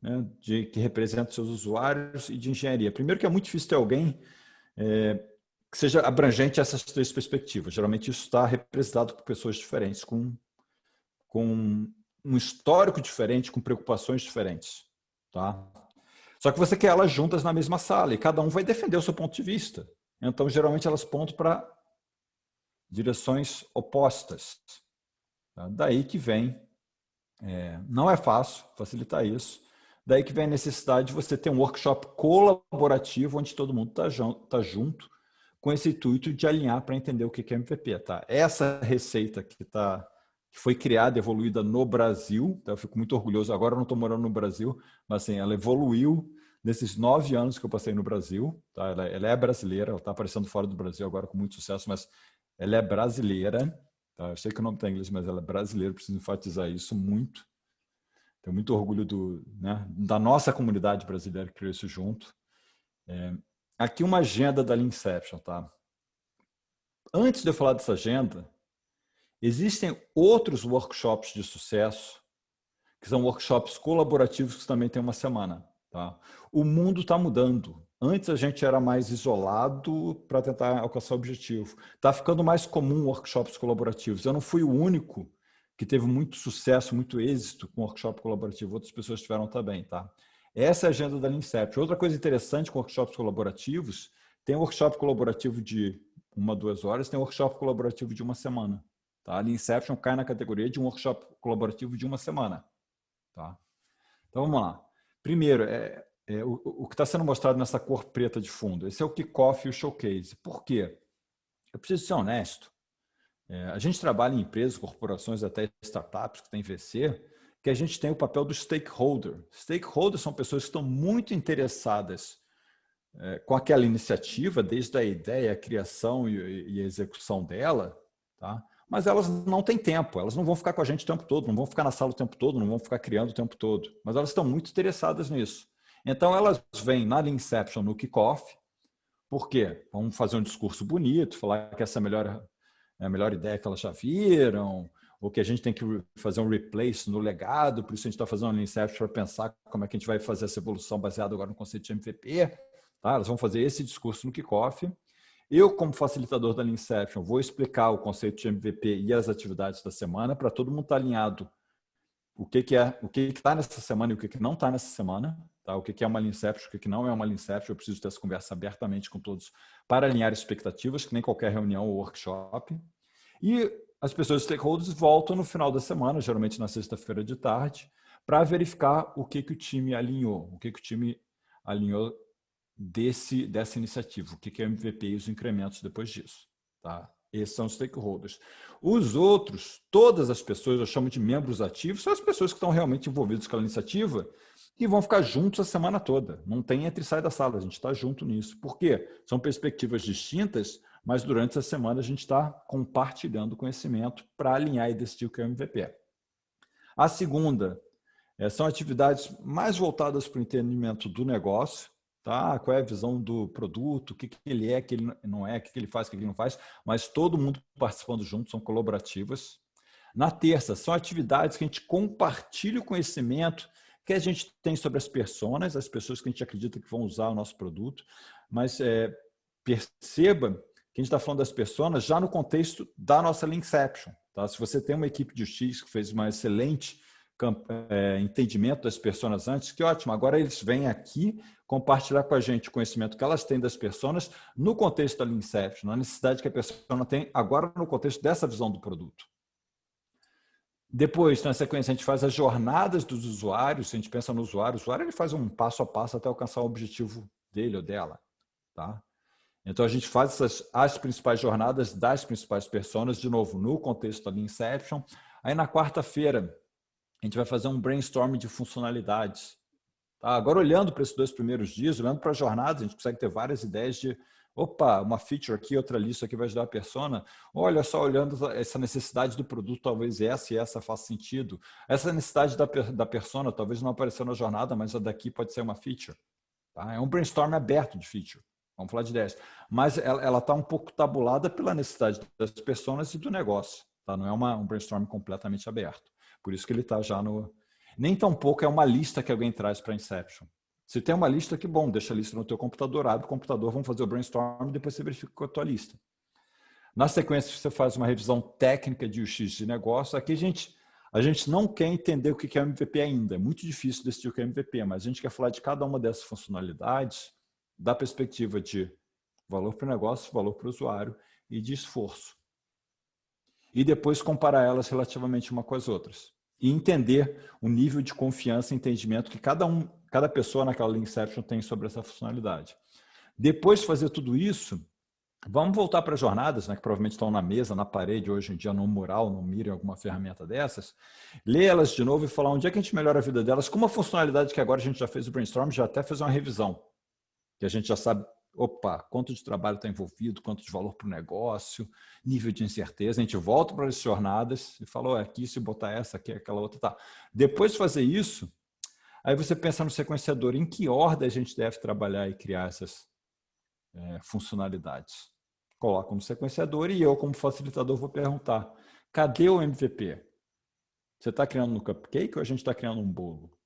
né, que representa seus usuários, e de engenharia. Primeiro que é muito difícil ter alguém que seja abrangente a essas 3 perspectivas. Geralmente isso está representado por pessoas diferentes, com um histórico diferente, com preocupações diferentes. Tá? Só que você quer elas juntas na mesma sala e cada um vai defender o seu ponto de vista. Então, geralmente, elas apontam para direções opostas. Tá? Daí que vem, não é fácil facilitar isso, daí que vem a necessidade de você ter um workshop colaborativo onde todo mundo está junto com esse intuito de alinhar para entender o que é MVP. Tá? Essa receita que foi criada, evoluída no Brasil, tá? Eu fico muito orgulhoso, agora eu não estou morando no Brasil, mas assim, ela evoluiu nesses 9 anos que eu passei no Brasil. Tá? Ela é brasileira, ela está aparecendo fora do Brasil agora com muito sucesso, mas ela é brasileira. Tá? Eu sei que o nome está em inglês, mas ela é brasileira, preciso enfatizar isso muito. Tenho muito orgulho da nossa comunidade brasileira que criou isso junto. Aqui uma agenda da Leanception. Tá? Antes de eu falar dessa agenda, existem outros workshops de sucesso, que são workshops colaborativos que também tem uma semana. Tá? O mundo está mudando. Antes a gente era mais isolado para tentar alcançar o objetivo. Está ficando mais comum workshops colaborativos. Eu não fui o único que teve muito sucesso, muito êxito com workshop colaborativo. Outras pessoas tiveram também. Tá? Essa é a agenda da Leanception. Outra coisa interessante com workshops colaborativos, tem um workshop colaborativo de 1 a 2 horas, tem um workshop colaborativo de 1 semana. Tá? A Leanception cai na categoria de um workshop colaborativo de 1 semana. Tá? Então, vamos lá. Primeiro, o que está sendo mostrado nessa cor preta de fundo. Esse é o kickoff e o showcase. Por quê? Eu preciso ser honesto. A gente trabalha em empresas, corporações, até startups que têm VC, que a gente tem o papel do stakeholder. Stakeholders são pessoas que estão muito interessadas com aquela iniciativa, desde a ideia, a criação e a execução dela, tá? Mas elas não têm tempo, elas não vão ficar com a gente o tempo todo, não vão ficar na sala o tempo todo, não vão ficar criando o tempo todo, mas elas estão muito interessadas nisso. Então elas vêm na Leanception, no kickoff, por quê? Vamos fazer um discurso bonito, falar que essa é a melhor ideia que elas já viram, ou que a gente tem que fazer um replace no legado, por isso a gente está fazendo uma Leanception para pensar como é que a gente vai fazer essa evolução baseada agora no conceito de MVP. Tá? Elas vão fazer esse discurso no kickoff. Eu, como facilitador da Leanception, vou explicar o conceito de MVP e as atividades da semana para todo mundo estar alinhado. O que está nessa semana e o que não está nessa semana. Tá? O que é uma Leanception, o que não é uma Leanception. Eu preciso ter essa conversa abertamente com todos para alinhar expectativas, que nem qualquer reunião ou workshop. E as pessoas stakeholders voltam no final da semana, geralmente na sexta-feira de tarde, para verificar o que o time alinhou, o que o time alinhou dessa iniciativa, o que é o MVP e os incrementos depois disso. Tá? Esses são os stakeholders. Os outros, todas as pessoas, eu chamo de membros ativos, são as pessoas que estão realmente envolvidas com a iniciativa e vão ficar juntos a semana toda. Não tem entra e sai da sala, a gente está junto nisso. Por quê? São perspectivas distintas, mas durante essa semana a gente está compartilhando conhecimento para alinhar e decidir o que é o MVP. A segunda são atividades mais voltadas para o entendimento do negócio, tá? Qual é a visão do produto, o que ele é, o que ele não é, o que ele faz, o que ele não faz, mas todo mundo participando junto, são colaborativas. Na terça, são atividades que a gente compartilha o conhecimento que a gente tem sobre as personas, as pessoas que a gente acredita que vão usar o nosso produto, mas perceba que a gente está falando das personas já no contexto da nossa Linkception. Tá? Se você tem uma equipe de UX que fez uma excelente entendimento das personas antes, que ótimo, agora eles vêm aqui compartilhar com a gente o conhecimento que elas têm das personas no contexto da Linkception, na necessidade que a pessoa tem agora no contexto dessa visão do produto. Depois, na sequência, a gente faz as jornadas dos usuários. Se a gente pensa no usuário, o usuário ele faz um passo a passo até alcançar o objetivo dele ou dela. Tá? Então, a gente faz as principais jornadas das principais personas, de novo, no contexto da Linkception. Aí, na quarta-feira, a gente vai fazer um brainstorming de funcionalidades. Tá? Agora, olhando para esses 2 primeiros dias, olhando para as jornadas, a gente consegue ter várias ideias de opa, uma feature aqui, outra ali, isso aqui vai ajudar a persona. Olha só, olhando essa necessidade do produto, talvez essa e essa faça sentido. Essa necessidade da persona, talvez não apareceu na jornada, mas a daqui pode ser uma feature. Tá? É um brainstorm aberto de feature. Vamos falar de ideias. Mas ela está um pouco tabulada pela necessidade das pessoas e do negócio. Tá? Não é um brainstorm completamente aberto. Por isso que ele está já no... Nem tão pouco é uma lista que alguém traz para a Inception. Se tem uma lista, que bom, deixa a lista no teu computador, abre o computador, vamos fazer o brainstorm e depois você verifica com a tua lista. Na sequência, você faz uma revisão técnica de UX de negócio. Aqui a gente não quer entender o que é o MVP ainda, é muito difícil decidir o que é MVP, mas a gente quer falar de cada uma dessas funcionalidades da perspectiva de valor para o negócio, valor para o usuário e de esforço. E depois comparar elas relativamente uma com as outras. E entender o nível de confiança e entendimento que cada pessoa naquela Linkception tem sobre essa funcionalidade. Depois de fazer tudo isso, vamos voltar para as jornadas, né, que provavelmente estão na mesa, na parede, hoje em dia, no mural, no Miro, em alguma ferramenta dessas. Ler elas de novo e falar onde é que a gente melhora a vida delas, com uma funcionalidade que agora a gente já fez o brainstorm, já até fez uma revisão. Que a gente já sabe, opa, quanto de trabalho está envolvido, quanto de valor para o negócio, nível de incerteza. A gente volta para as jornadas e fala, aqui se botar essa, aqui, aquela outra, tá. Depois de fazer isso, aí você pensa no sequenciador, em que ordem a gente deve trabalhar e criar essas funcionalidades. Coloco no sequenciador e eu, como facilitador, vou perguntar, cadê o MVP? Você está criando um cupcake ou a gente está criando um bolo?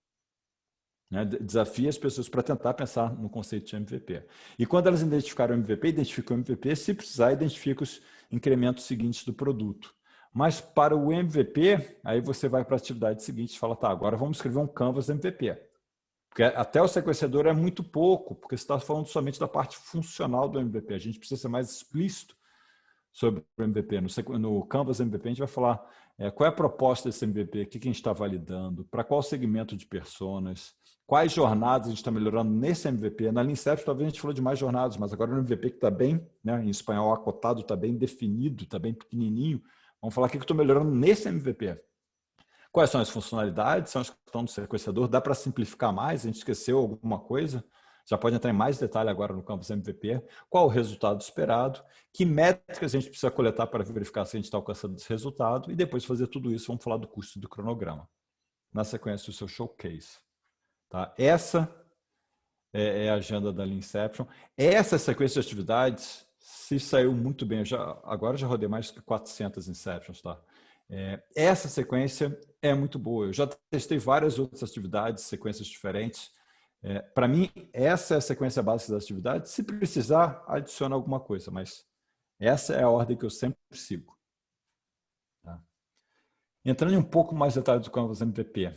Né? Desafia as pessoas para tentar pensar no conceito de MVP. E quando elas identificaram o MVP, identificam o MVP, se precisar, identifica os incrementos seguintes do produto. Mas para o MVP, aí você vai para a atividade seguinte e fala, tá, agora vamos escrever um Canvas MVP. Porque até o sequenciador é muito pouco, porque você está falando somente da parte funcional do MVP. A gente precisa ser mais explícito sobre o MVP. No Canvas MVP, a gente vai falar qual é a proposta desse MVP, o que a gente está validando, para qual segmento de personas, quais jornadas a gente está melhorando nesse MVP. Na Linkception, talvez a gente falou de mais jornadas, mas agora no MVP que está bem, né, em espanhol acotado, está bem definido, está bem pequenininho, vamos falar o que eu estou melhorando nesse MVP. Quais são as funcionalidades? São as que estão no sequenciador. Dá para simplificar mais? A gente esqueceu alguma coisa? Já pode entrar em mais detalhe agora no Canvas MVP. Qual o resultado esperado? Que métricas a gente precisa coletar para verificar se a gente está alcançando esse resultado? E depois de fazer tudo isso, vamos falar do custo do cronograma. Na sequência, o seu showcase. Tá? Essa é a agenda da Linkception. Essa sequência de atividades se saiu muito bem. Agora já rodei mais de 400 Inceptions. Tá? Essa sequência é muito boa. Eu já testei várias outras atividades, sequências diferentes. Para mim, essa é a sequência básica das atividades. Se precisar, adiciona alguma coisa, mas essa é a ordem que eu sempre sigo. Tá? Entrando em um pouco mais de detalhes do Canvas MVP.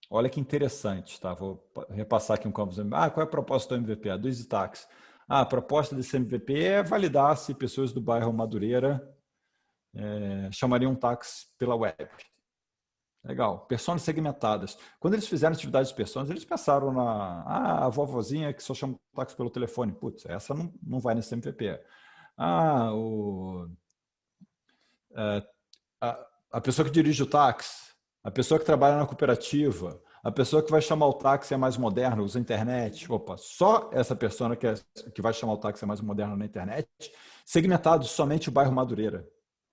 Olha que interessante, tá? Vou repassar aqui um Canvas MVP. Qual é a proposta do MVP? A do EasyTax. A proposta desse MVP é validar se pessoas do bairro Madureira chamariam um táxi pela web. Legal. Personas segmentadas. Quando eles fizeram atividades de personas, eles pensaram na a vovozinha que só chama o táxi pelo telefone. Putz, essa não vai nesse MVP. A pessoa que dirige o táxi, a pessoa que trabalha na cooperativa, a pessoa que vai chamar o táxi é mais moderna, usa a internet. Opa, só essa persona que vai chamar o táxi é mais moderna na internet segmentado somente o bairro Madureira.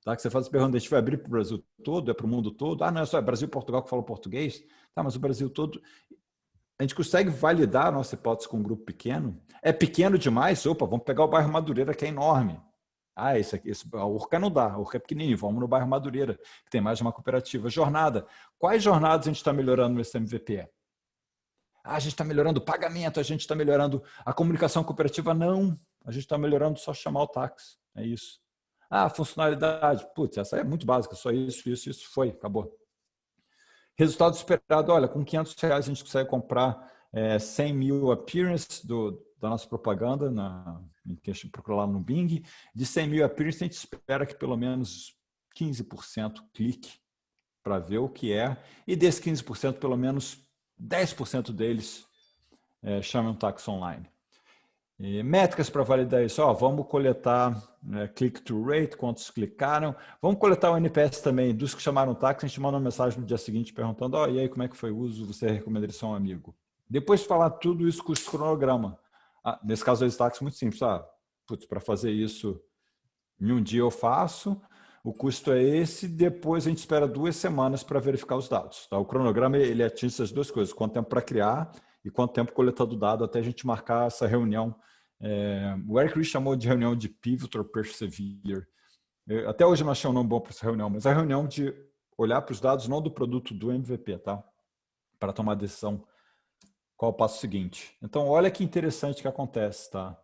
Tá? Que você faz a pergunta, a gente vai abrir para o Brasil todo, é para o mundo todo? Ah, não, é só Brasil e Portugal que falam português? Tá, mas o Brasil todo... A gente consegue validar a nossa hipótese com um grupo pequeno? É pequeno demais? Opa, vamos pegar o bairro Madureira, que é enorme. Ah, a Urca não dá, a Urca é pequenininho, vamos no bairro Madureira, que tem mais de uma cooperativa. Jornada. Quais jornadas a gente está melhorando nesse MVP? Ah, a gente está melhorando o pagamento, a gente está melhorando a comunicação cooperativa. Não, a gente está melhorando só chamar o táxi. É isso. Ah, funcionalidade. Putz, essa é muito básica, só isso foi, acabou. Resultado esperado, olha, com R$500 a gente consegue comprar 100 mil appearances da nossa propaganda, que a gente procura lá no Bing. De 100 mil appearances, a gente espera que pelo menos 15% clique para ver o que é. E desses 15%, pelo menos 10% deles chamam um táxi online. E métricas para validar isso, vamos coletar click-through rate, quantos clicaram, vamos coletar o NPS também, dos que chamaram táxi, a gente manda uma mensagem no dia seguinte perguntando, e aí como é que foi o uso, você recomendaria isso a um amigo. Depois de falar tudo isso, custo cronograma. Nesse caso, o táxi é muito simples, para fazer isso em um dia eu faço, o custo é esse, depois a gente espera 2 semanas para verificar os dados. Tá? O cronograma ele atinge essas duas coisas, quanto tempo para criar e quanto tempo coletando o dado até a gente marcar essa reunião. O Eric Ries chamou de reunião de Pivot or Persevere. Até hoje eu não achei um nome bom para essa reunião, mas é a reunião de olhar para os dados, não do produto, do MVP, tá? Para tomar decisão qual é o passo seguinte. Então, olha que interessante que acontece, tá?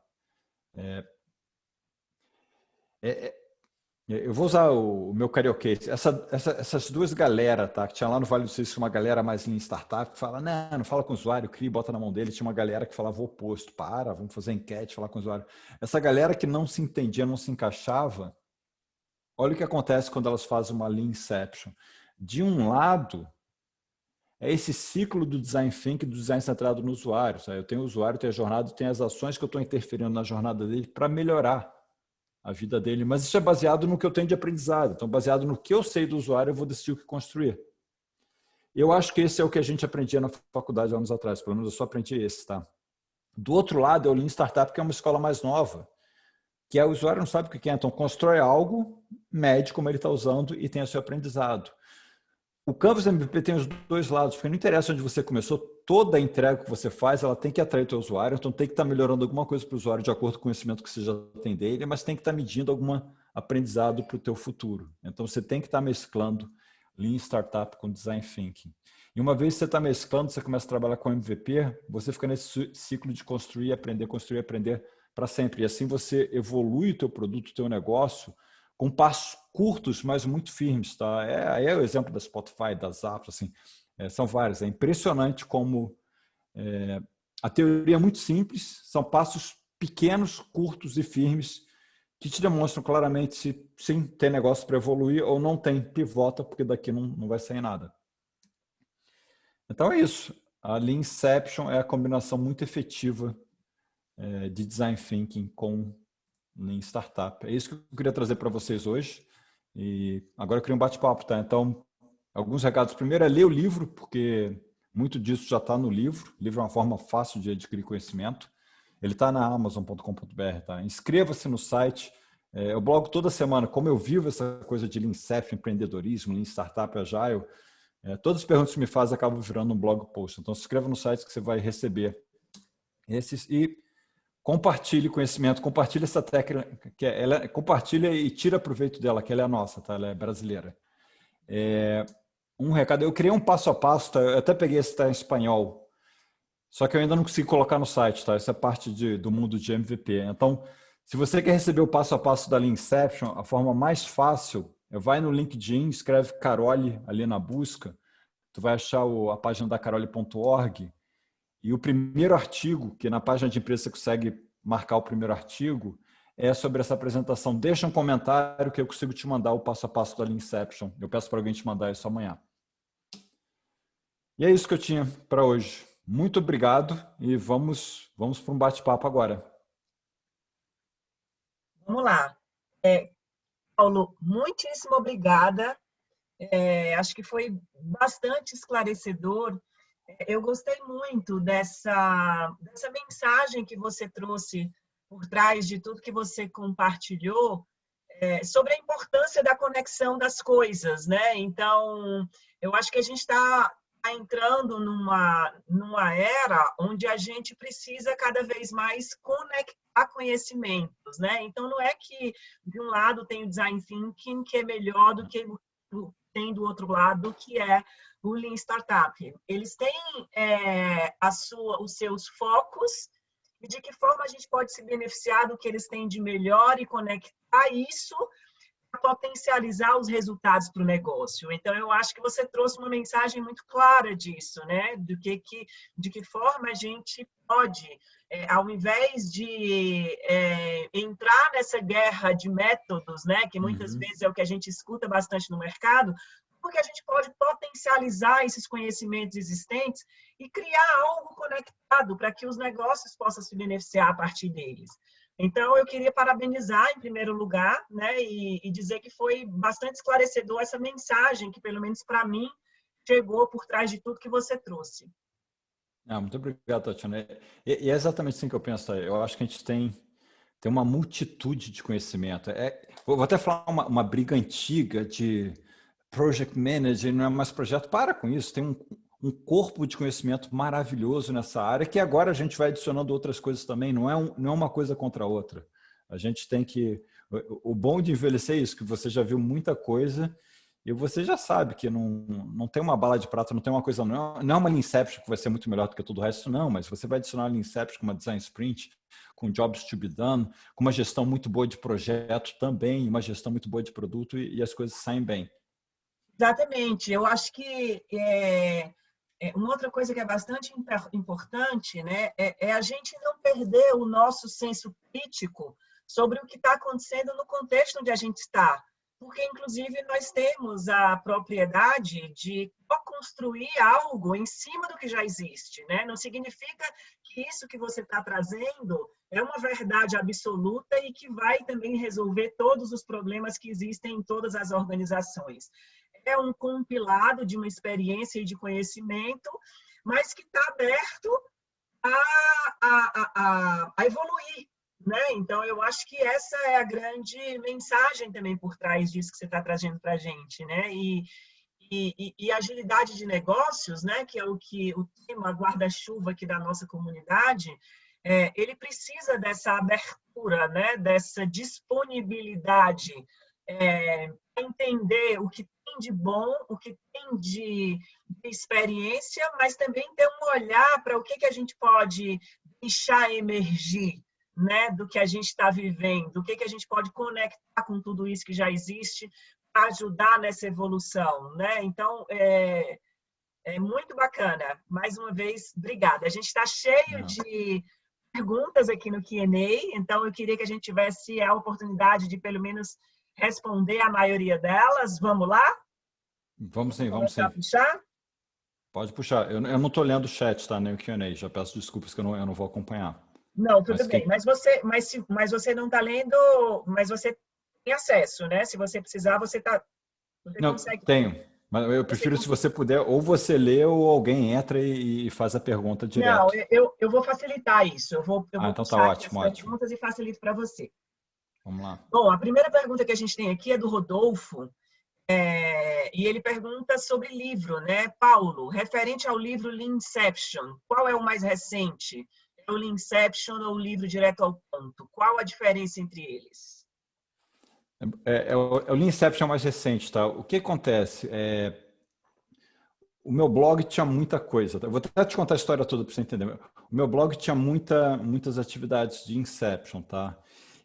Eu vou usar o meu carioquês. Essas duas galera, tá? Que tinha lá no Vale do Silício uma galera mais em startup que fala, não fala com o usuário, cria e bota na mão dele. Tinha uma galera que falava o oposto, vamos fazer enquete, falar com o usuário. Essa galera que não se entendia, não se encaixava, olha o que acontece quando elas fazem uma Lean Inception. De um lado, é esse ciclo do design thinking, do design centrado no usuário. Sabe? Eu tenho o usuário, tenho a jornada, tenho as ações que eu estou interferindo na jornada dele para melhorar a vida dele, mas isso é baseado no que eu tenho de aprendizado. Então, baseado no que eu sei do usuário, eu vou decidir o que construir. Eu acho que esse é o que a gente aprendia na faculdade anos atrás, pelo menos eu só aprendi esse, tá? Do outro lado é o Lean Startup, que é uma escola mais nova, que o usuário não sabe o que é, então constrói algo, mede como ele está usando e tem o seu aprendizado. O Canvas MVP tem os dois lados, porque não interessa onde você começou, toda a entrega que você faz, ela tem que atrair o teu usuário, então tem que estar melhorando alguma coisa para o usuário de acordo com o conhecimento que você já tem dele, mas tem que estar medindo algum aprendizado para o teu futuro. Então você tem que estar mesclando Lean Startup com Design Thinking. E uma vez que você está mesclando, você começa a trabalhar com MVP, você fica nesse ciclo de construir, aprender para sempre. E assim você evolui o teu produto, o teu negócio, com passos curtos, mas muito firmes, tá? É o exemplo da Spotify, das apps, assim, são vários. É impressionante como a teoria é muito simples, são passos pequenos, curtos e firmes que te demonstram claramente se sim, tem negócio para evoluir ou não tem, pivota, porque daqui não vai sair nada. Então é isso. A Lean Inception é a combinação muito efetiva de Design Thinking com Lean Startup. É isso que eu queria trazer para vocês hoje. E agora eu queria um bate-papo, tá? Então, alguns recados. Primeiro é ler o livro, porque muito disso já está no livro. O livro é uma forma fácil de adquirir conhecimento. Ele está na Amazon.com.br, tá? Inscreva-se no site. Eu blogo toda semana como eu vivo essa coisa de Lean Inception, empreendedorismo, Lean Startup, Agile. Todas as perguntas que me fazem acabam virando um blog post. Então, se inscreva no site que você vai receber esses e compartilhe conhecimento, compartilhe essa técnica, compartilha e tira proveito dela, que ela é nossa, tá? Ela é brasileira. Um recado, eu criei um passo a passo, tá? Eu até peguei esse tá, em espanhol, só que eu ainda não consegui colocar no site, tá? Essa é parte do mundo de MVP. Então, se você quer receber o passo a passo da Lean Inception, a forma mais fácil, vai no LinkedIn, escreve Carole ali na busca, tu vai achar a página da carole.org. E o primeiro artigo, que na página de empresa você consegue marcar o primeiro artigo, é sobre essa apresentação. Deixa um comentário que eu consigo te mandar o passo a passo da Lean Inception. Eu peço para alguém te mandar isso amanhã. E é isso que eu tinha para hoje. Muito obrigado e vamos para um bate-papo agora. Vamos lá. Paulo, muitíssimo obrigada. Acho que foi bastante esclarecedor. Eu gostei muito dessa mensagem que você trouxe por trás de tudo que você compartilhou, sobre a importância da conexão das coisas, né? Então, eu acho que a gente está entrando numa era onde a gente precisa cada vez mais conectar conhecimentos, né? Então, não é que de um lado tem o design thinking, que é melhor do que tem do outro lado, que é o Lean Startup. Eles têm os seus focos e de que forma a gente pode se beneficiar do que eles têm de melhor e conectar isso para potencializar os resultados para o negócio. Então, eu acho que você trouxe uma mensagem muito clara disso, né? De que forma a gente pode, ao invés de entrar nessa guerra de métodos, né? Que muitas vezes é o que a gente escuta bastante no mercado, porque a gente pode potencializar esses conhecimentos existentes e criar algo conectado para que os negócios possam se beneficiar a partir deles. Então, eu queria parabenizar, em primeiro lugar, né, e dizer que foi bastante esclarecedor essa mensagem que, pelo menos para mim, chegou por trás de tudo que você trouxe. Muito obrigado, Tatiana. E é exatamente assim que eu penso. Eu acho que a gente tem uma multitude de conhecimento. Vou até falar uma briga antiga de project manager, não é mais projeto. Para com isso, tem um corpo de conhecimento maravilhoso nessa área que agora a gente vai adicionando outras coisas também, não é uma coisa contra a outra. A gente tem que... O bom de envelhecer é isso, que você já viu muita coisa e você já sabe que não tem uma bala de prata, não tem uma coisa... Não é uma Lean Inception que vai ser muito melhor do que todo o resto, não, mas você vai adicionar a Lean Inception com uma Design Sprint, com jobs to be done, com uma gestão muito boa de projeto também, uma gestão muito boa de produto e as coisas saem bem. Exatamente. Eu acho que uma outra coisa que é bastante importante, né, é a gente não perder o nosso senso crítico sobre o que está acontecendo no contexto onde a gente está. Porque, inclusive, nós temos a propriedade de construir algo em cima do que já existe, né? Não significa que isso que você está trazendo é uma verdade absoluta e que vai também resolver todos os problemas que existem em todas as organizações. É um compilado de uma experiência e de conhecimento, mas que está aberto a evoluir, né? Então, eu acho que essa é a grande mensagem também por trás disso que você está trazendo para a gente, né? E agilidade de negócios, né? Que é o tema guarda-chuva aqui da nossa comunidade, ele precisa dessa abertura, né? Dessa disponibilidade, entender o que tem de bom, o que tem de experiência, mas também ter um olhar para o que a gente pode deixar emergir, né, do que a gente está vivendo, o que a gente pode conectar com tudo isso que já existe para ajudar nessa evolução, né? Então, é muito bacana. Mais uma vez, obrigada. A gente está cheio de perguntas aqui no Q&A, então eu queria que a gente tivesse a oportunidade de, pelo menos, responder a maioria delas. Vamos lá? Vamos sim, vamos sim. Puxar? Pode puxar. Eu não estou lendo o chat, tá? Nem o Q&A. Já peço desculpas que eu não vou acompanhar. Não, tudo bem. Mas você não está lendo, mas você tem acesso, né? Se você precisar, você consegue. Tenho. Mas eu prefiro, se você puder, ou você lê ou alguém entra e faz a pergunta direto. Não, eu vou facilitar isso. Eu vou então puxar tá ótimo, as perguntas e facilito para você. Vamos lá. Bom, a primeira pergunta que a gente tem aqui é do Rodolfo, e ele pergunta sobre livro, né? Paulo, referente ao livro Lean Inception, qual é o mais recente? É o Lean Inception ou o livro direto ao ponto? Qual a diferença entre eles? O Lean Inception mais recente, tá? O que acontece? O meu blog tinha muita coisa. Tá? Eu vou até te contar a história toda para você entender. O meu blog tinha muitas atividades de Inception, tá?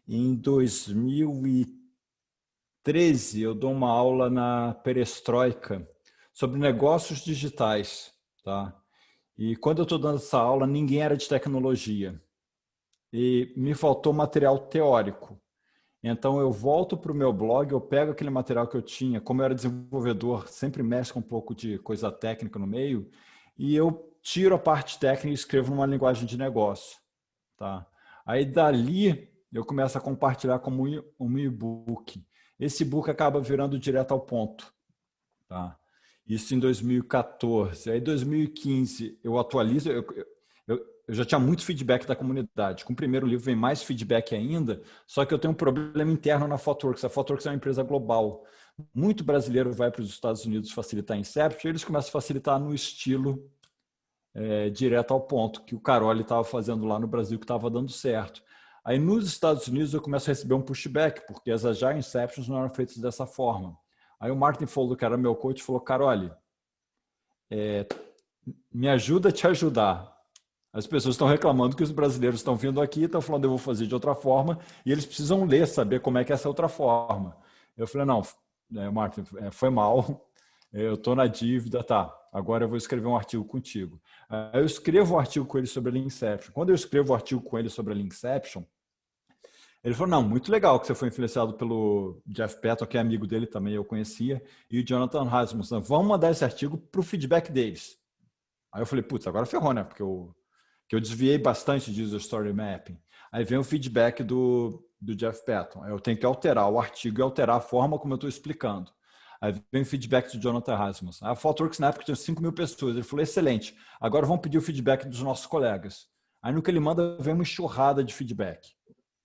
Em 2013, eu dou uma aula na Perestroika sobre negócios digitais, tá? E quando eu estou dando essa aula, ninguém era de tecnologia. E me faltou material teórico. Então, eu volto para o meu blog, eu pego aquele material que eu tinha, como eu era desenvolvedor, sempre mexe com um pouco de coisa técnica no meio, e eu tiro a parte técnica e escrevo numa linguagem de negócio. Tá? Aí, dali, eu começo a compartilhar como um e-book. Esse e-book acaba virando direto ao ponto. Tá? Isso em 2014. Aí, em 2015, eu atualizo. eu já tinha muito feedback da comunidade. Com o primeiro livro vem mais feedback ainda, só que eu tenho um problema interno na ThoughtWorks. A ThoughtWorks é uma empresa global. Muito brasileiro vai para os Estados Unidos facilitar Inception, e eles começam a facilitar no estilo direto ao ponto, que o Caroli estava fazendo lá no Brasil, que estava dando certo. Aí nos Estados Unidos eu começo a receber um pushback, porque as Agile Inceptions não eram feitas dessa forma. Aí o Martin Fowler, que era meu coach, falou: Caroli, me ajuda a te ajudar. As pessoas estão reclamando que os brasileiros estão vindo aqui, estão falando eu vou fazer de outra forma, e eles precisam ler, saber como é que é essa outra forma. Eu falei: não, Martin, foi mal, eu estou na dívida, tá, agora eu vou escrever um artigo contigo. Aí eu escrevo um artigo com ele sobre a Lean Inception. Quando eu escrevo um artigo com ele sobre a Lean Inception, ele falou: não, muito legal que você foi influenciado pelo Jeff Patton, que é amigo dele também, eu conhecia, e o Jonathan Rasmussen. Vamos mandar esse artigo para o feedback deles. Aí eu falei: putz, agora ferrou, né? Porque eu desviei bastante de user story mapping. Aí vem o feedback do Jeff Patton. Eu tenho que alterar o artigo e alterar a forma como eu estou explicando. Aí vem o feedback do Jonathan Rasmussen. A ThoughtWorks na época tinha 5.000 pessoas. Ele falou: excelente, agora vamos pedir o feedback dos nossos colegas. Aí no que ele manda, vem uma enxurrada de feedback.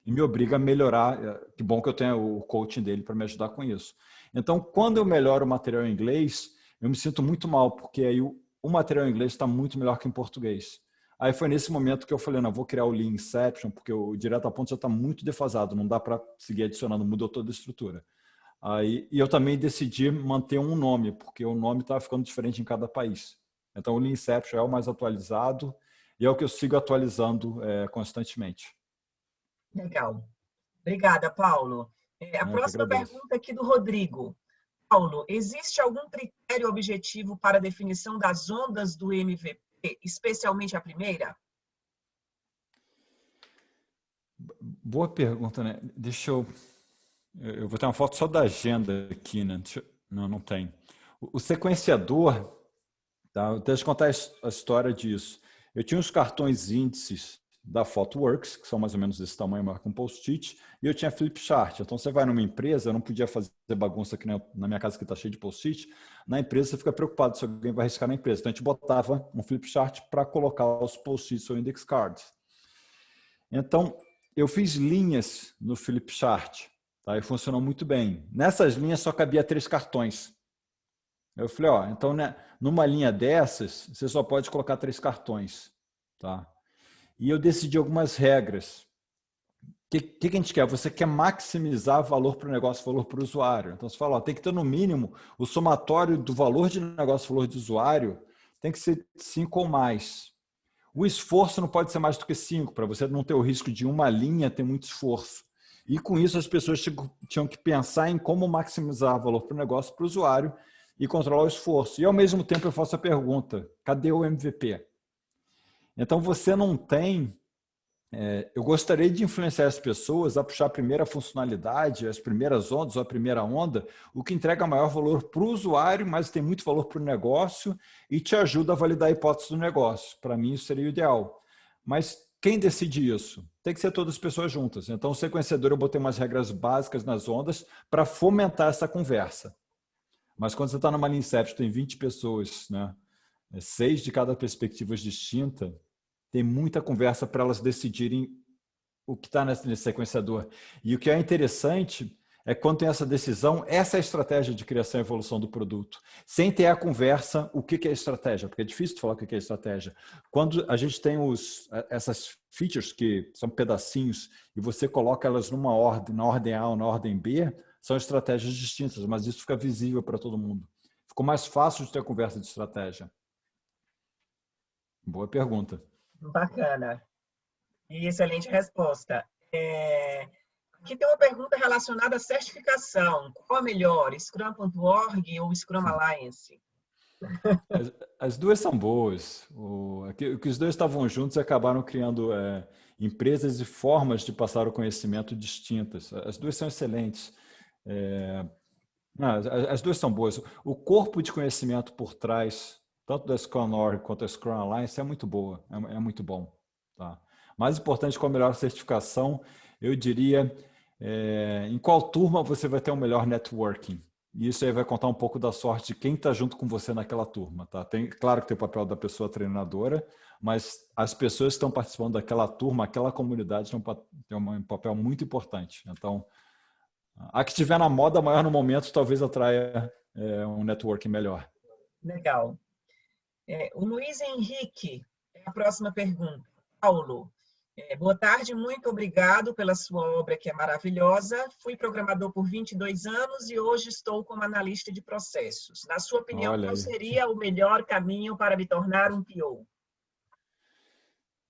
E me obriga a melhorar. Que bom que eu tenho o coaching dele para me ajudar com isso. Então, quando eu melhoro o material em inglês, eu me sinto muito mal, porque aí o material em inglês está muito melhor que em português. Aí foi nesse momento que eu falei: não, vou criar o Lean Inception, porque o direto ao ponto já está muito defasado, não dá para seguir adicionando, mudou toda a estrutura. Aí, e eu também decidi manter um nome, porque o nome estava ficando diferente em cada país. Então o Lean Inception é o mais atualizado e é o que eu sigo atualizando constantemente. Legal. Obrigada, Paulo. A próxima pergunta aqui do Rodrigo. Paulo, existe algum critério objetivo para a definição das ondas do MVP, especialmente a primeira? Boa pergunta, né? Deixa eu vou ter uma foto só da agenda aqui, né? Não tem. O sequenciador, tá? Deixa eu contar a história disso. Eu tinha os cartões índices da ThoughtWorks, que são mais ou menos desse tamanho, maior que um post-it, e eu tinha flip chart. Então, você vai numa empresa, eu não podia fazer bagunça aqui na minha casa que está cheia de post-it. Na empresa, você fica preocupado se alguém vai arriscar na empresa. Então, a gente botava um flip chart para colocar os post-its ou index cards. Então, eu fiz linhas no flip chart, tá? E funcionou muito bem. Nessas linhas só cabia 3 cartões. Eu falei: ó, então, né, numa linha dessas, você só pode colocar 3 cartões, tá? E eu decidi algumas regras. O que a gente quer? Você quer maximizar valor para o negócio, valor para o usuário. Então, você fala: ó, tem que ter no mínimo o somatório do valor de negócio, valor de usuário, tem que ser 5 ou mais. O esforço não pode ser mais do que 5, para você não ter o risco de uma linha ter muito esforço. E com isso, as pessoas tinham que pensar em como maximizar valor para o negócio, para o usuário e controlar o esforço. E, ao mesmo tempo, eu faço a pergunta: cadê o MVP? Então, você não tem... eu gostaria de influenciar as pessoas a puxar a primeira funcionalidade, as primeiras ondas ou a primeira onda, o que entrega maior valor para o usuário, mas tem muito valor para o negócio e te ajuda a validar a hipótese do negócio. Para mim, isso seria o ideal. Mas quem decide isso? Tem que ser todas as pessoas juntas. Então, o sequenciador, eu botei umas regras básicas nas ondas para fomentar essa conversa. Mas quando você está numa Lean Inception, tem 20 pessoas, né? 6 de cada perspectiva distinta, tem muita conversa para elas decidirem o que está nesse sequenciador. E o que é interessante é que quando tem essa decisão, essa é a estratégia de criação e evolução do produto. Sem ter a conversa, o que é estratégia? Porque é difícil de falar o que é estratégia. Quando a gente tem essas features, que são pedacinhos, e você coloca elas numa ordem, na ordem A ou na ordem B, são estratégias distintas, mas isso fica visível para todo mundo. Ficou mais fácil de ter a conversa de estratégia. Boa pergunta. Bacana. E excelente resposta. Aqui tem uma pergunta relacionada à certificação. Qual a melhor, Scrum.org ou Scrum Alliance? As duas são boas. Que os dois estavam juntos e acabaram criando empresas e formas de passar o conhecimento distintas. As duas são excelentes. As duas são boas. O corpo de conhecimento por trás, tanto da Scrum.org quanto da Scrum Alliance, é muito boa, é muito bom. Tá? Mais importante, com a melhor certificação, eu diria, em qual turma você vai ter um melhor networking. E isso aí vai contar um pouco da sorte de quem está junto com você naquela turma, tá? Claro que tem o papel da pessoa treinadora, mas as pessoas que estão participando daquela turma, aquela comunidade tem um papel muito importante. Então, a que estiver na moda maior no momento, talvez atraia um networking melhor. Legal. O Luiz Henrique, a próxima pergunta. Paulo, boa tarde, muito obrigado pela sua obra, que é maravilhosa. Fui programador por 22 anos e hoje estou como analista de processos. Na sua opinião, qual seria o melhor caminho para me tornar um PO?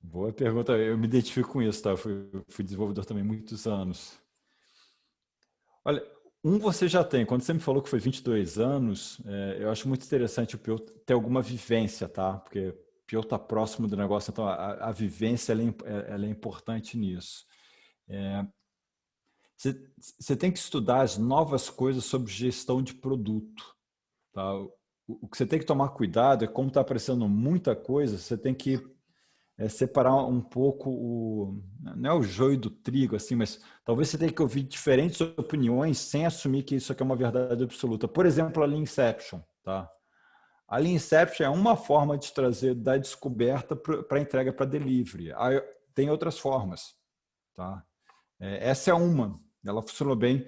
Boa pergunta. Eu me identifico com isso, tá? Eu fui desenvolvedor também há muitos anos. Olha, você já tem. Quando você me falou que foi 22 anos, eu acho muito interessante o PO ter alguma vivência, tá? Porque o PO está próximo do negócio, então a vivência ela é importante nisso. Você tem que estudar as novas coisas sobre gestão de produto, tá? O que você tem que tomar cuidado é como está aparecendo muita coisa, você tem que separar um pouco não é o joio do trigo, assim, mas talvez você tenha que ouvir diferentes opiniões sem assumir que isso aqui é uma verdade absoluta. Por exemplo, a Lean Inception, tá? A Lean Inception é uma forma de trazer da descoberta para a entrega para delivery. Tem outras formas, tá? Essa é uma. Ela funcionou bem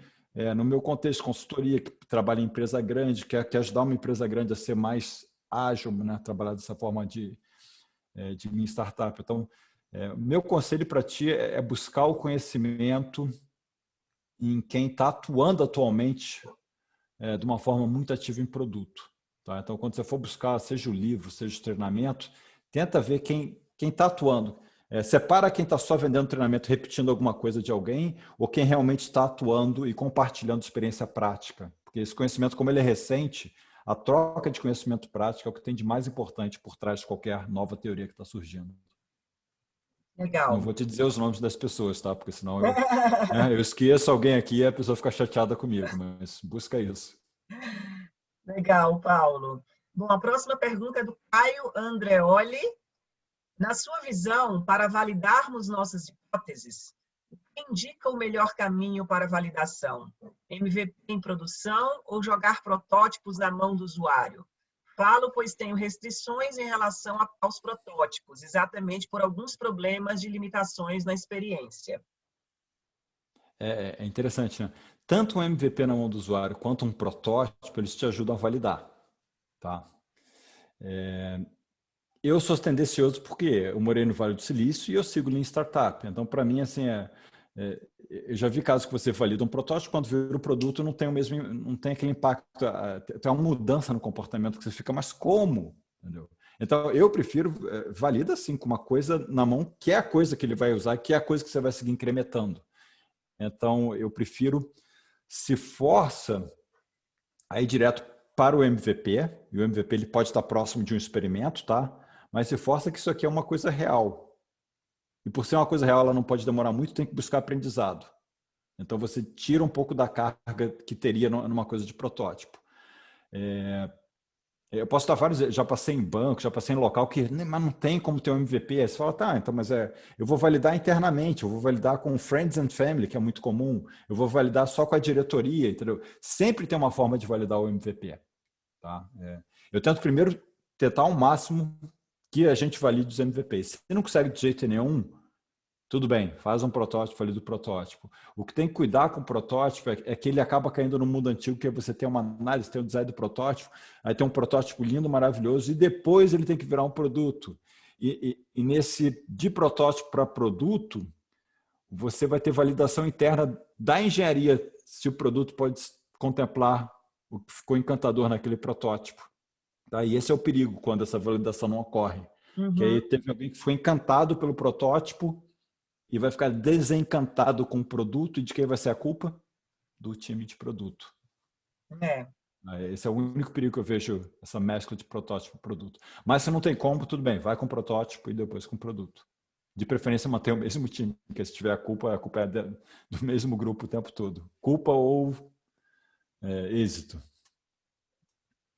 no meu contexto de consultoria, que trabalha em empresa grande, que ajudar uma empresa grande a ser mais ágil, né? Trabalhar dessa forma de minha startup. Então, meu conselho para ti é buscar o conhecimento em quem está atuando atualmente de uma forma muito ativa em produto. Tá? Então, quando você for buscar, seja o livro, seja o treinamento, tenta ver quem está atuando. Separa quem está só vendendo treinamento, repetindo alguma coisa de alguém, ou quem realmente está atuando e compartilhando experiência prática. Porque esse conhecimento, como ele é recente, a troca de conhecimento prático é o que tem de mais importante por trás de qualquer nova teoria que está surgindo. Legal. Não vou te dizer os nomes das pessoas, tá? Porque senão eu esqueço alguém aqui e a pessoa fica chateada comigo, mas busca isso. Legal, Paulo. Bom, a próxima pergunta é do Caio Andreoli. Na sua visão, para validarmos nossas hipóteses, o que indica o melhor caminho para validação? MVP em produção ou jogar protótipos na mão do usuário? Falo, pois tenho restrições em relação aos protótipos, exatamente por alguns problemas de limitações na experiência. É interessante, né? Tanto um MVP na mão do usuário quanto um protótipo, eles te ajudam a validar, tá? Eu sou tendencioso porque eu morei no Vale do Silício e eu sigo Lean Startup. Então, para mim, assim, eu já vi casos que você valida um protótipo, quando vira o produto não tem aquele impacto, tem uma mudança no comportamento que você fica, mas como? Entendeu? Então, eu prefiro valida assim com uma coisa na mão, que é a coisa que ele vai usar, que é a coisa que você vai seguir incrementando. Então, eu prefiro se força a ir direto para o MVP, e o MVP ele pode estar próximo de um experimento, tá? Mas se força que isso aqui é uma coisa real. E por ser uma coisa real, ela não pode demorar muito, tem que buscar aprendizado. Então, você tira um pouco da carga que teria numa coisa de protótipo. Eu posso estar vários, já passei em banco, já passei em local que mas não tem como ter um MVP. Aí você fala, tá, então, mas eu vou validar internamente, eu vou validar com Friends and Family, que é muito comum, eu vou validar só com a diretoria, entendeu? Sempre tem uma forma de validar o MVP. Tá? Eu tento primeiro tentar ao máximo que a gente valide os MVPs. Se não consegue de jeito nenhum, tudo bem, faz um protótipo, valida o protótipo. O que tem que cuidar com o protótipo é que ele acaba caindo no mundo antigo, que você tem uma análise, tem o design do protótipo, aí tem um protótipo lindo, maravilhoso, e depois ele tem que virar um produto. E nesse de protótipo para produto, você vai ter validação interna da engenharia, se o produto pode contemplar o que ficou encantador naquele protótipo. Tá? E esse é o perigo quando essa validação não ocorre. Uhum. Que aí teve alguém que foi encantado pelo protótipo e vai ficar desencantado com o produto. E de quem vai ser a culpa? Do time de produto. Esse é o único perigo que eu vejo, essa mescla de protótipo e produto. Mas se não tem como, tudo bem, vai com o protótipo e depois com o produto. De preferência, manter o mesmo time, porque se tiver a culpa é do mesmo grupo o tempo todo. Culpa ou êxito.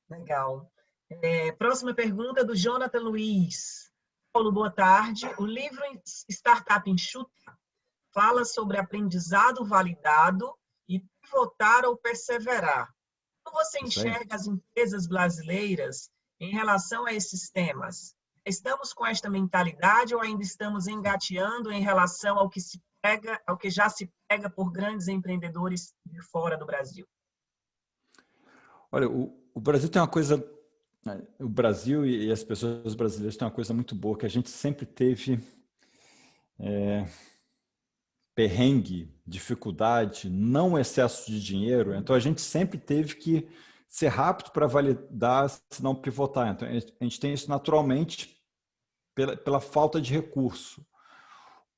Legal. Próxima pergunta do Jonathan Luiz. Paulo, boa tarde. O livro Startup Enxuta fala sobre aprendizado validado e pivotar ou perseverar. Como você Isso aí. enxerga as empresas brasileiras em relação a esses temas? Estamos com esta mentalidade ou ainda estamos engateando em relação ao que se pega, ao que já se pega por grandes empreendedores de fora do Brasil? Olha, o Brasil tem uma coisa, o Brasil e as pessoas brasileiras têm uma coisa muito boa, que a gente sempre teve perrengue, dificuldade, não excesso de dinheiro, então a gente sempre teve que ser rápido para validar, se não pivotar. Então a gente tem isso naturalmente pela falta de recurso.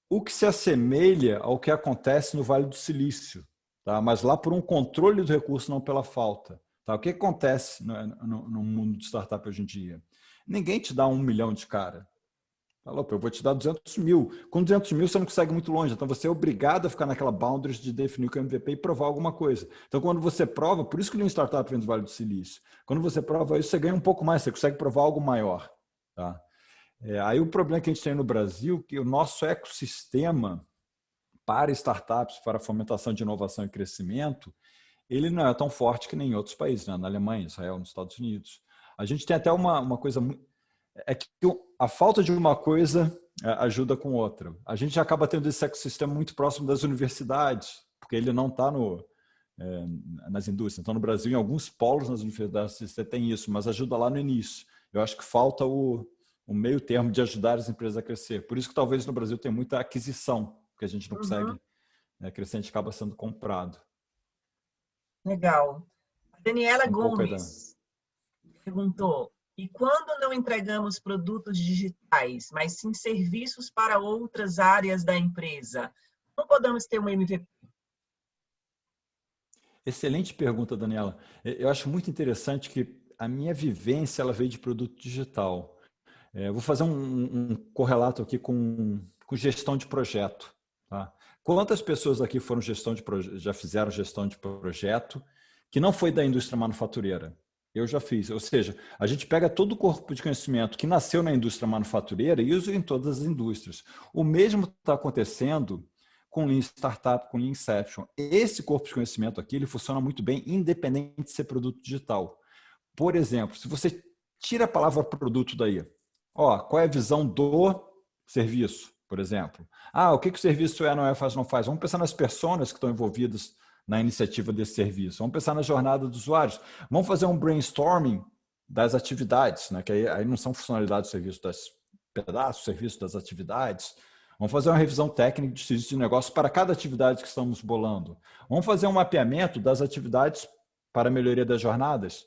O que se assemelha ao que acontece no Vale do Silício, tá? Mas lá por um controle do recurso, não pela falta. Tá? O que acontece no mundo de startup hoje em dia? Ninguém te dá 1 milhão de cara. Fala, eu vou te dar 200 mil. Com 200 mil você não consegue muito longe, então você é obrigado a ficar naquela boundaries de definir o MVP e provar alguma coisa. Então quando você prova, por isso que o Lean Startup vem do Vale do Silício, quando você prova isso, você ganha um pouco mais, você consegue provar algo maior. Tá? Aí o problema que a gente tem no Brasil, que o nosso ecossistema para startups, para a fomentação de inovação e crescimento, ele não é tão forte que nem em outros países, né? Na Alemanha, Israel, nos Estados Unidos. A gente tem até uma coisa... É que a falta de uma coisa ajuda com outra. A gente acaba tendo esse ecossistema muito próximo das universidades, porque ele não está nas indústrias. Então, no Brasil, em alguns polos nas universidades, você tem isso, mas ajuda lá no início. Eu acho que falta o meio termo de ajudar as empresas a crescer. Por isso que talvez no Brasil tem muita aquisição, porque a gente não consegue crescer, a gente acaba sendo comprado. Legal. A Daniela Gomes perguntou, e quando não entregamos produtos digitais, mas sim serviços para outras áreas da empresa, como podemos ter um MVP? Excelente pergunta, Daniela. Eu acho muito interessante que a minha vivência ela veio de produto digital. Vou fazer um correlato aqui com gestão de projeto. Tá? Quantas pessoas aqui já fizeram gestão de projeto que não foi da indústria manufatureira? Eu já fiz. Ou seja, a gente pega todo o corpo de conhecimento que nasceu na indústria manufatureira e usa em todas as indústrias. O mesmo está acontecendo com Lean Startup, com Lean Inception. Esse corpo de conhecimento aqui ele funciona muito bem, independente de ser produto digital. Por exemplo, se você tira a palavra produto daí, qual é a visão do serviço, por exemplo? O que o serviço não é, faz, não faz? Vamos pensar nas pessoas que estão envolvidas na iniciativa desse serviço. Vamos pensar na jornada dos usuários. Vamos fazer um brainstorming das atividades, né? Que aí não são funcionalidades do serviço, das pedaços, serviço das atividades. Vamos fazer uma revisão técnica de serviço de negócio para cada atividade que estamos bolando. Vamos fazer um mapeamento das atividades para a melhoria das jornadas.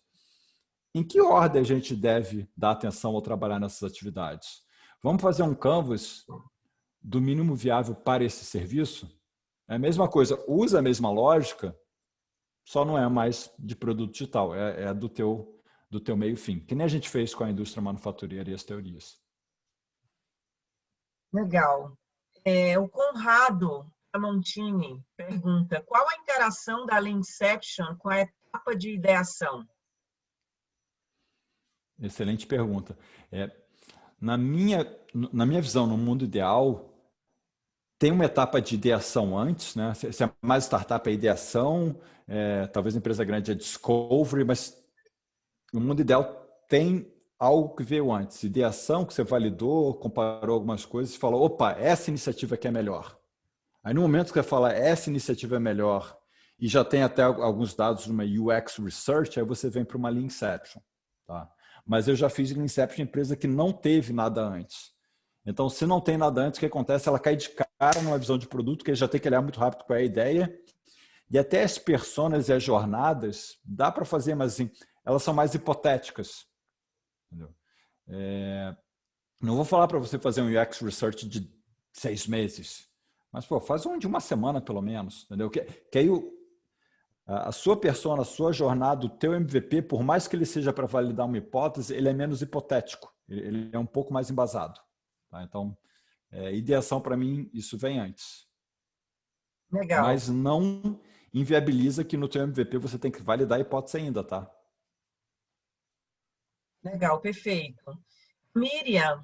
Em que ordem a gente deve dar atenção ao trabalhar nessas atividades? Vamos fazer um canvas do mínimo viável para esse serviço? É a mesma coisa, usa a mesma lógica, só não é mais de produto digital, é do teu meio-fim, que nem a gente fez com a indústria manufatureira e as teorias. Legal. O Conrado Tramontini pergunta, qual a interação da Leanception com a etapa de ideação? Excelente pergunta. Na minha visão, no mundo ideal, tem uma etapa de ideação antes, né? Se é mais startup é ideação, talvez a empresa grande é discovery, mas no mundo ideal tem algo que veio antes. Ideação, que você validou, comparou algumas coisas e falou, opa, essa iniciativa aqui é melhor. Aí no momento que você fala, essa iniciativa é melhor, e já tem até alguns dados numa UX Research, aí você vem para uma Lean Inception. Tá? Mas eu já fiz Lean Inception em empresa que não teve nada antes. Então, se não tem nada antes, o que acontece? Ela cai de cara numa visão de produto, que ele já tem que olhar muito rápido qual é a ideia. E até as personas e as jornadas, dá para fazer, mas assim, elas são mais hipotéticas. Entendeu? Não vou falar para você fazer um UX Research de 6 meses, mas faz um de uma semana, pelo menos. Entendeu? Que aí a sua persona, a sua jornada, o teu MVP, por mais que ele seja para validar uma hipótese, ele é menos hipotético. Ele é um pouco mais embasado. Tá? Então, ideação para mim, isso vem antes. Legal. Mas não inviabiliza que no teu MVP você tem que validar a hipótese ainda, tá? Legal, perfeito. Miriam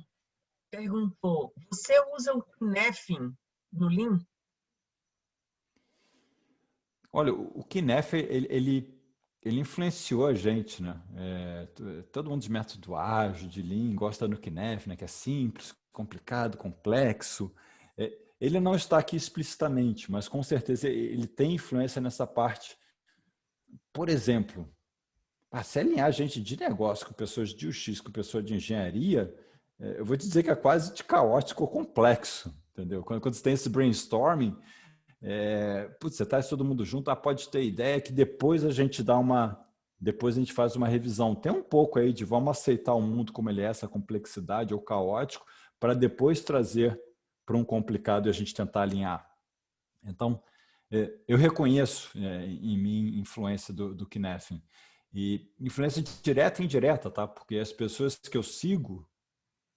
perguntou, você usa o Knefin no Lean? Olha, o Knef, ele ele influenciou a gente, né? Todo mundo de método ágil, de Lean, gosta do Knef, né? Que é simples, complicado, complexo. Ele não está aqui explicitamente, mas com certeza ele tem influência nessa parte. Por exemplo, se alinhar gente de negócio com pessoas de UX, com pessoas de engenharia, eu vou te dizer que é quase de caótico ou complexo, entendeu? Quando você tem esse brainstorming, você traz todo mundo junto, pode ter ideia que depois a gente faz uma revisão. Tem um pouco aí de vamos aceitar o mundo como ele é, essa complexidade ou caótico, para depois trazer para um complicado e a gente tentar alinhar. Então, eu reconheço em mim influência do Knef. E influência direta e indireta, tá? Porque as pessoas que eu sigo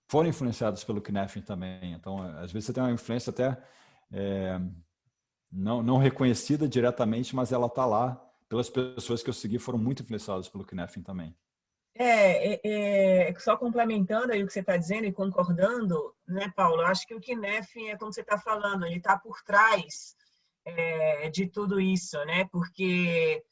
foram influenciadas pelo Knef também. Então, às vezes você tem uma influência até não reconhecida diretamente, mas ela está lá pelas pessoas que eu segui, foram muito influenciadas pelo Knef também. Só complementando aí o que você está dizendo e concordando, né, Paulo? Eu acho que o Knef como você está falando, ele está por trás de tudo isso, né? Porque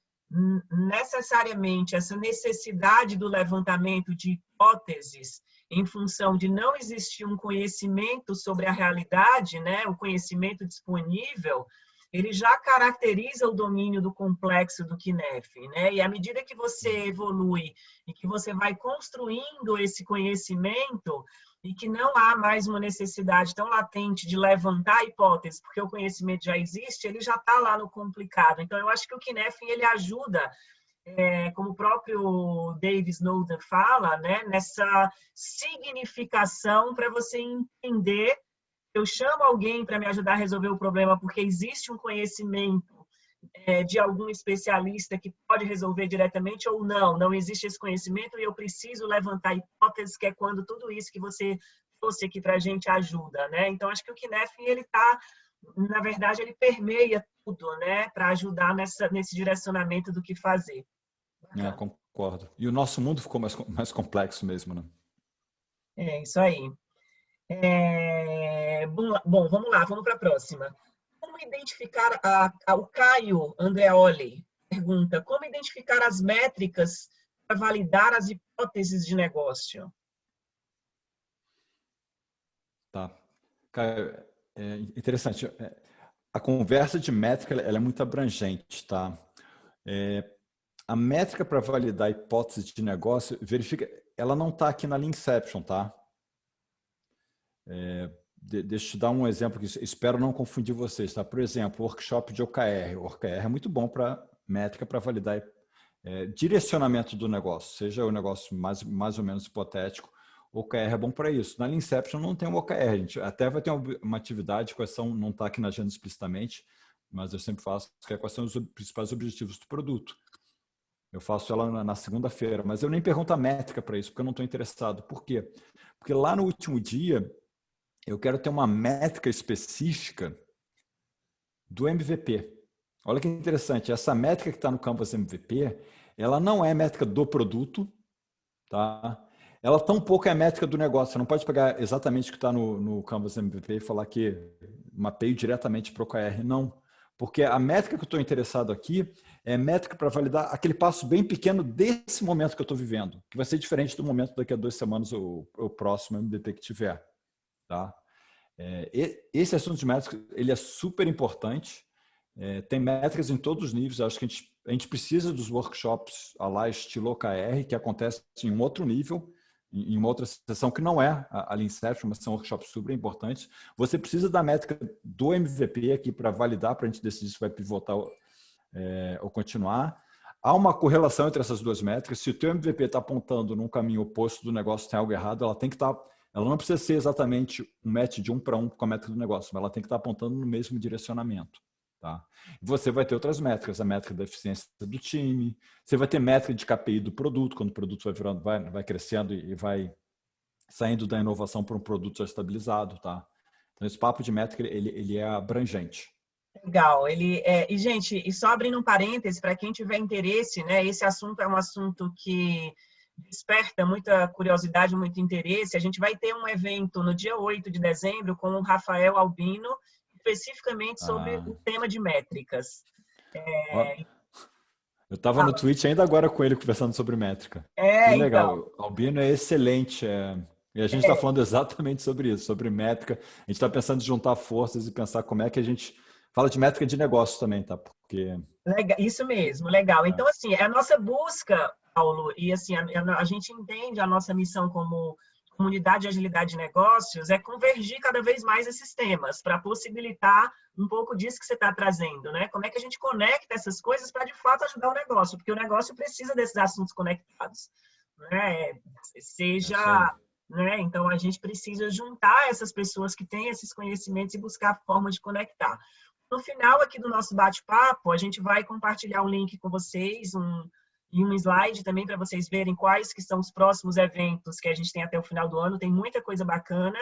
necessariamente essa necessidade do levantamento de hipóteses em função de não existir um conhecimento sobre a realidade, né? O conhecimento disponível, ele já caracteriza o domínio do complexo do Knef, né? E à medida que você evolui e que você vai construindo esse conhecimento e que não há mais uma necessidade tão latente de levantar hipóteses, porque o conhecimento já existe, ele já está lá no complicado. Então, eu acho que o Knef, ele ajuda, como o próprio Dave Snowden fala, né? Nessa significação para você entender. Eu chamo alguém para me ajudar a resolver o problema porque existe um conhecimento de algum especialista que pode resolver diretamente ou não existe esse conhecimento e eu preciso levantar hipóteses, que é quando tudo isso que você trouxe aqui para a gente ajuda, né? Então, acho que o Knef, ele tá, na verdade, ele permeia tudo, né? Para ajudar nesse direcionamento do que fazer. Concordo. E o nosso mundo ficou mais complexo mesmo, né? Isso aí. Bom, vamos lá, vamos para a próxima. Como identificar, o Caio Andreoli pergunta, como identificar as métricas para validar as hipóteses de negócio? Tá. Caio, interessante. A conversa de métrica ela é muito abrangente, tá? A métrica para validar a hipótese de negócio, verifica, ela não está aqui na Leanception, tá? Deixa eu te dar um exemplo que espero não confundir vocês, tá? Por exemplo, o workshop de OKR. O OKR é muito bom para métrica para validar direcionamento do negócio, seja o negócio mais ou menos hipotético. O OKR é bom para isso. Na Leanception não tem um OKR, a gente até vai ter uma atividade, não está aqui na agenda explicitamente, mas eu sempre faço, que é quais são os principais objetivos do produto. Eu faço ela na segunda-feira, mas eu nem pergunto a métrica para isso, porque eu não estou interessado. Por quê? Porque lá no último dia, eu quero ter uma métrica específica do MVP. Olha que interessante, essa métrica que está no Canvas MVP, ela não é métrica do produto, tá? Ela tampouco é métrica do negócio. Você não pode pegar exatamente o que está no Canvas MVP e falar que mapeio diretamente para o OKR. Não, porque a métrica que eu estou interessado aqui é métrica para validar aquele passo bem pequeno desse momento que eu estou vivendo, que vai ser diferente do momento daqui a 2 semanas o próximo MVP que tiver. Tá? Esse assunto de métricas ele é super importante. Tem métricas em todos os níveis. Acho que a gente precisa dos workshops lá estilo OKR, que acontece em um outro nível, em uma outra sessão que não é a Leanception, mas são workshops super importantes. Você precisa da métrica do MVP aqui para validar, para a gente decidir se vai pivotar ou continuar. Há uma correlação entre essas duas métricas. Se o teu MVP está apontando num caminho oposto do negócio, tem algo errado, ela tem que estar... Ela não precisa ser exatamente um match de 1 para 1 com a métrica do negócio, mas ela tem que estar apontando no mesmo direcionamento. Tá? Você vai ter outras métricas, a métrica da eficiência do time, você vai ter métrica de KPI do produto, quando o produto vai crescendo e vai saindo da inovação para um produto já estabilizado. Tá? Então, esse papo de métrica ele é abrangente. Legal. E, gente, e só abrindo um parêntese, para quem tiver interesse, né, esse assunto é um assunto que desperta muita curiosidade, muito interesse. A gente vai ter um evento no dia 8 de dezembro com o Rafael Albino, especificamente sobre o tema de métricas. Eu estava no Twitch ainda agora com ele conversando sobre métrica. Que Então. legal. Albino é excelente. E a gente está falando exatamente sobre isso, sobre métrica. A gente está pensando em juntar forças e pensar como é que a gente fala de métrica de negócio também, tá? Porque Legal, isso mesmo, legal. Então, assim, é a nossa busca, Paulo, e assim, a gente entende a nossa missão como comunidade de agilidade de negócios é convergir cada vez mais esses temas para possibilitar um pouco disso que você está trazendo, né? Como é que a gente conecta essas coisas para, de fato, ajudar o negócio? Porque o negócio precisa desses assuntos conectados, né? Seja... Né? Então, a gente precisa juntar essas pessoas que têm esses conhecimentos e buscar formas de conectar. No final aqui do nosso bate-papo, a gente vai compartilhar um link com vocês e um slide também para vocês verem quais que são os próximos eventos que a gente tem até o final do ano. Tem muita coisa bacana.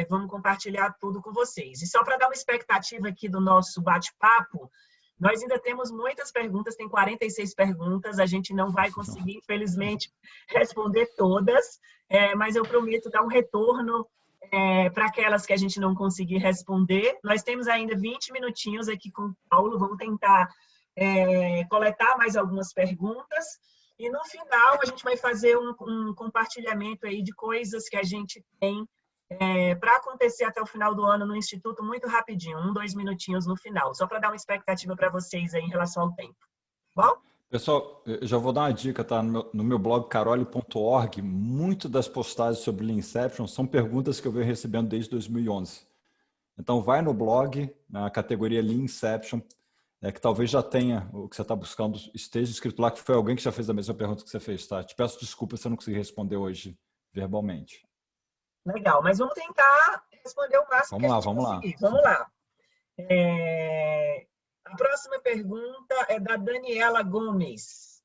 Vamos compartilhar tudo com vocês. E só para dar uma expectativa aqui do nosso bate-papo, nós ainda temos muitas perguntas, tem 46 perguntas, a gente não vai conseguir, infelizmente, responder todas, mas eu prometo dar um retorno para aquelas que a gente não conseguir responder. Nós temos ainda 20 minutinhos aqui com o Paulo, vamos tentar coletar mais algumas perguntas, e no final a gente vai fazer um compartilhamento aí de coisas que a gente tem para acontecer até o final do ano no Instituto, muito rapidinho, 2 minutinhos no final, só para dar uma expectativa para vocês aí em relação ao tempo. Bom? Pessoal, eu já vou dar uma dica, tá? No meu blog carole.org, muito das postagens sobre Lean Inception são perguntas que eu venho recebendo desde 2011. Então, vai no blog, na categoria Lean Inception, que talvez já tenha o que você está buscando, esteja escrito lá que foi alguém que já fez a mesma pergunta que você fez, tá? Te peço desculpa se eu não consegui responder hoje verbalmente. Legal, mas vamos tentar responder o máximo que a gente conseguir. Vamos lá. A próxima pergunta é da Daniela Gomes.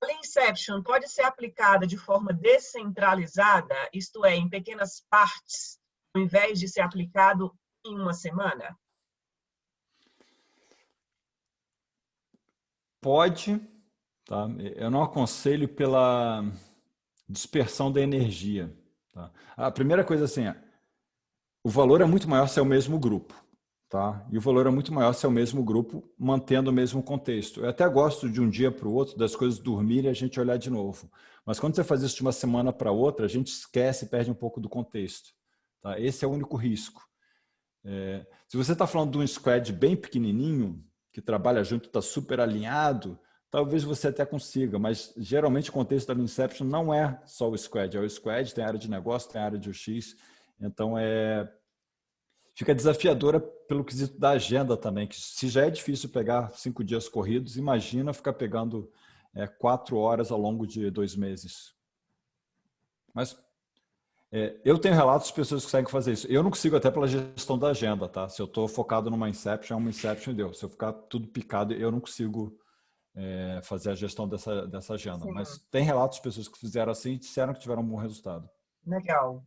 A Lean Inception pode ser aplicada de forma descentralizada, isto é, em pequenas partes, ao invés de ser aplicado em uma semana? Pode, tá? Eu não aconselho pela dispersão da energia. Tá? A primeira coisa assim, o valor é muito maior se é o mesmo grupo. Tá? E o valor é muito maior se é o mesmo grupo, mantendo o mesmo contexto. Eu até gosto de um dia para o outro, das coisas dormirem e a gente olhar de novo. Mas quando você faz isso de uma semana para outra, a gente esquece e perde um pouco do contexto. Tá? Esse é o único risco. Se você está falando de um squad bem pequenininho, que trabalha junto, está super alinhado, talvez você até consiga, mas geralmente o contexto da Lean Inception não é só o squad, é o squad, tem área de negócio, tem área de UX, então fica desafiadora pelo quesito da agenda também, que se já é difícil pegar 5 dias corridos, imagina ficar pegando 4 horas ao longo de 2 meses. Mas eu tenho relatos de pessoas que conseguem fazer isso. Eu não consigo até pela gestão da agenda, tá? Se eu estou focado numa Inception, é uma Inception e deu. Se eu ficar tudo picado, eu não consigo fazer a gestão dessa agenda. Sim. Mas tem relatos de pessoas que fizeram assim e disseram que tiveram um bom resultado. Legal.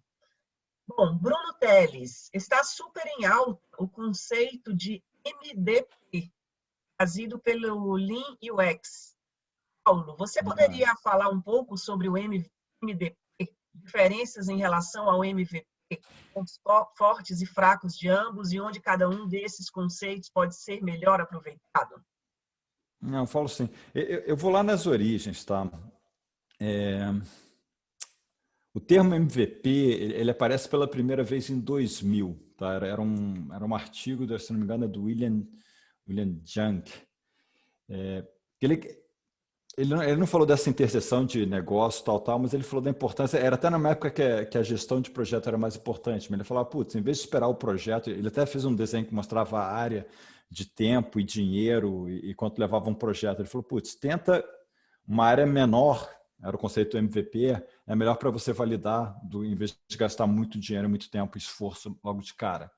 Bom, Bruno Teles, está super em alta o conceito de MVP, trazido pelo Lean UX. Paulo, você poderia falar um pouco sobre o MVP, diferenças em relação ao MVP, pontos fortes e fracos de ambos e onde cada um desses conceitos pode ser melhor aproveitado? Não, eu falo sim. Eu vou lá nas origens, tá? O termo MVP, ele aparece pela primeira vez em 2000, tá? Era um artigo, se não me engano, do William Junk. Ele não falou dessa interseção de negócio, tal, mas ele falou da importância, era até na época que a gestão de projeto era mais importante, mas ele falava, putz, em vez de esperar o projeto, ele até fez um desenho que mostrava a área de tempo e dinheiro e quanto levava um projeto. Ele falou, putz, tenta uma área menor, era o conceito do MVP, é melhor para você validar, em vez de gastar muito dinheiro, muito tempo e esforço logo de cara.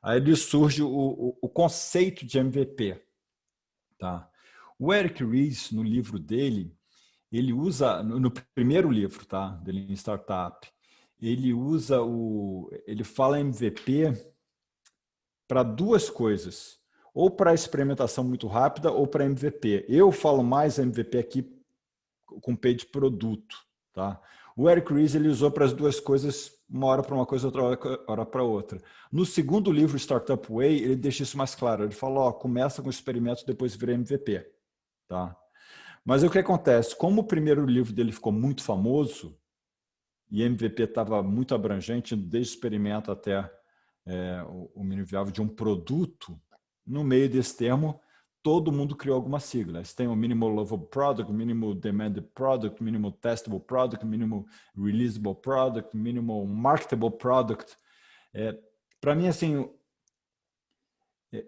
Aí ele surge o conceito de MVP. Tá? O Eric Ries, no livro dele, ele usa, no primeiro livro, tá, dele em Startup, ele fala MVP para 2 coisas, ou para experimentação muito rápida ou para MVP. Eu falo mais MVP aqui com P de produto, tá? O Eric Ries, ele usou para as 2 coisas, uma hora para uma coisa, outra hora para outra. No segundo livro, Startup Way, ele deixa isso mais claro. Ele fala, começa com experimento, depois vira MVP, tá? Mas o que acontece? Como o primeiro livro dele ficou muito famoso, e MVP estava muito abrangente, desde experimento até o mínimo viável de um produto, no meio desse termo, todo mundo criou alguma sigla. Você tem o Minimal Lovable Product, Minimal Demanded Product, Minimal Testable Product, Minimal Releasable Product, Minimal Marketable Product. Para mim, assim,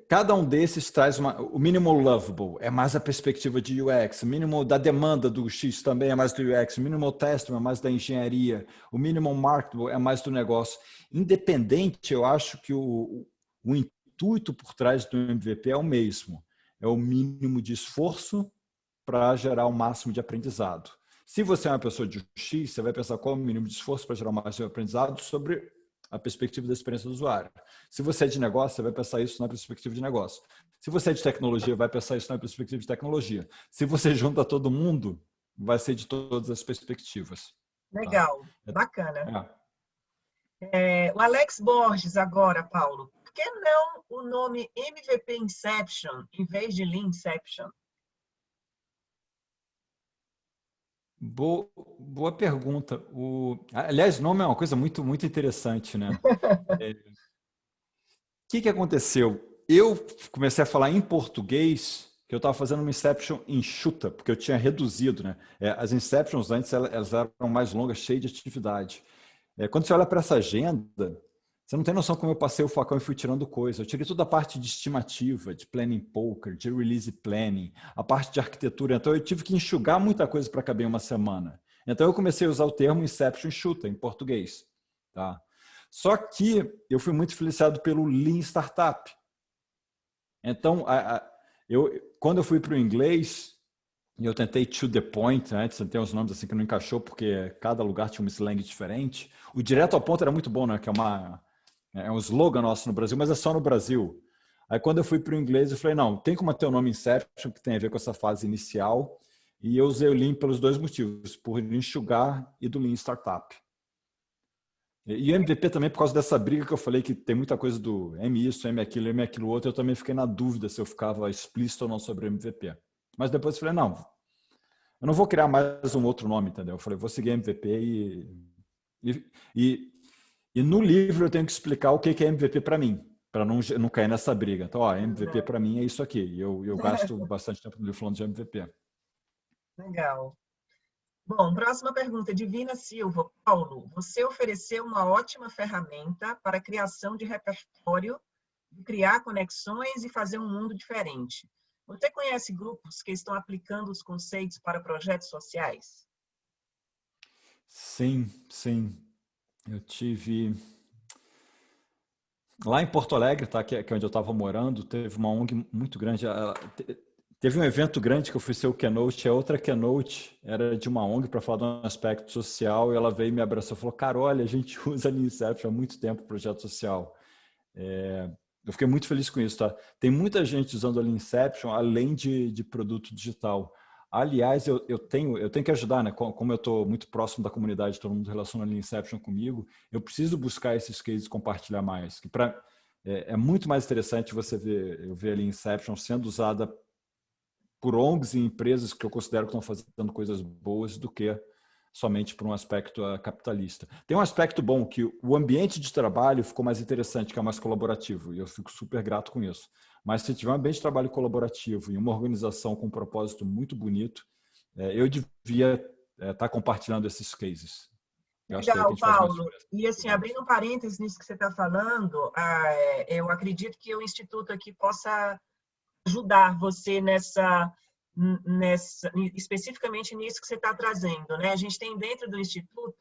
cada um desses traz o Minimal Lovable é mais a perspectiva de UX, o Minimal da demanda do X também é mais do UX, o Minimal Testable é mais da engenharia, o Minimal Marketable é mais do negócio. Independente, eu acho que o intuito por trás do MVP é o mesmo. É o mínimo de esforço para gerar o máximo de aprendizado. Se você é uma pessoa de X, você vai pensar qual é o mínimo de esforço para gerar o máximo de aprendizado sobre a perspectiva da experiência do usuário. Se você é de negócio, você vai pensar isso na perspectiva de negócio. Se você é de tecnologia, vai pensar isso na perspectiva de tecnologia. Se você junta todo mundo, vai ser de todas as perspectivas. Legal, tá? Bacana. O Alex Borges agora, Paulo. Por que não o nome MVP Inception em vez de Lean Inception? Boa pergunta. Aliás, nome é uma coisa muito, muito interessante, né? O que aconteceu? Eu comecei a falar em português que eu estava fazendo uma Inception enxuta, porque eu tinha reduzido, né? As Inceptions antes elas eram mais longas, cheias de atividade. Quando você olha para essa agenda, você não tem noção como eu passei o facão e fui tirando coisa. Eu tirei toda a parte de estimativa, de planning poker, de release planning, a parte de arquitetura. Então, eu tive que enxugar muita coisa para caber em uma semana. Então, eu comecei a usar o termo Inception enxuta, em português. Tá? Só que eu fui muito influenciado pelo Lean Startup. Então, quando eu fui para o inglês, eu tentei to the point, antes tem uns nomes assim que não encaixou, porque cada lugar tinha uma slang diferente. O direto ao ponto era muito bom, né? Que é um slogan nosso no Brasil, mas é só no Brasil. Aí quando eu fui para o inglês, eu falei, não, tem como ter o nome Inception, que tem a ver com essa fase inicial. E eu usei o Lean pelos dois motivos, por enxugar e do Lean Startup. E o MVP também por causa dessa briga que eu falei, que tem muita coisa do M isso, M aquilo outro, eu também fiquei na dúvida se eu ficava explícito ou não sobre o MVP. Mas depois eu falei, não, eu não vou criar mais um outro nome, entendeu? Eu falei, vou seguir MVP e no livro eu tenho que explicar o que é MVP para mim, para não cair nessa briga. Então, MVP para mim é isso aqui. E eu gasto bastante tempo no livro falando de MVP. Legal. Bom, próxima pergunta. Divina Silva. Paulo, você ofereceu uma ótima ferramenta para a criação de repertório, de criar conexões e fazer um mundo diferente. Você conhece grupos que estão aplicando os conceitos para projetos sociais? Sim, sim. Eu tive... Lá em Porto Alegre, tá, que é onde eu estava morando, teve uma ONG muito grande. Teve um evento grande que eu fui ser o keynote. A outra keynote era de uma ONG para falar de um aspecto social. E ela veio e me abraçou e falou, cara, olha, a gente usa Lean Inception há muito tempo, projeto social. Eu fiquei muito feliz com isso. Tá? Tem muita gente usando a Lean Inception além de produto digital. Aliás, eu tenho que ajudar, né? Como eu estou muito próximo da comunidade, todo mundo relaciona a Lean Inception comigo, eu preciso buscar esses cases e compartilhar mais. Que é muito mais interessante você ver a Lean Inception sendo usada por ONGs e empresas que eu considero que estão fazendo coisas boas do que somente por um aspecto capitalista. Tem um aspecto bom, que o ambiente de trabalho ficou mais interessante, que é mais colaborativo, e eu fico super grato com isso. Mas se tiver um ambiente de trabalho colaborativo e uma organização com um propósito muito bonito, eu devia estar compartilhando esses cases. Legal, Paulo. E assim, abrindo um parênteses nisso que você está falando, eu acredito que o Instituto aqui possa ajudar você especificamente nisso que você está trazendo, né? A gente tem dentro do Instituto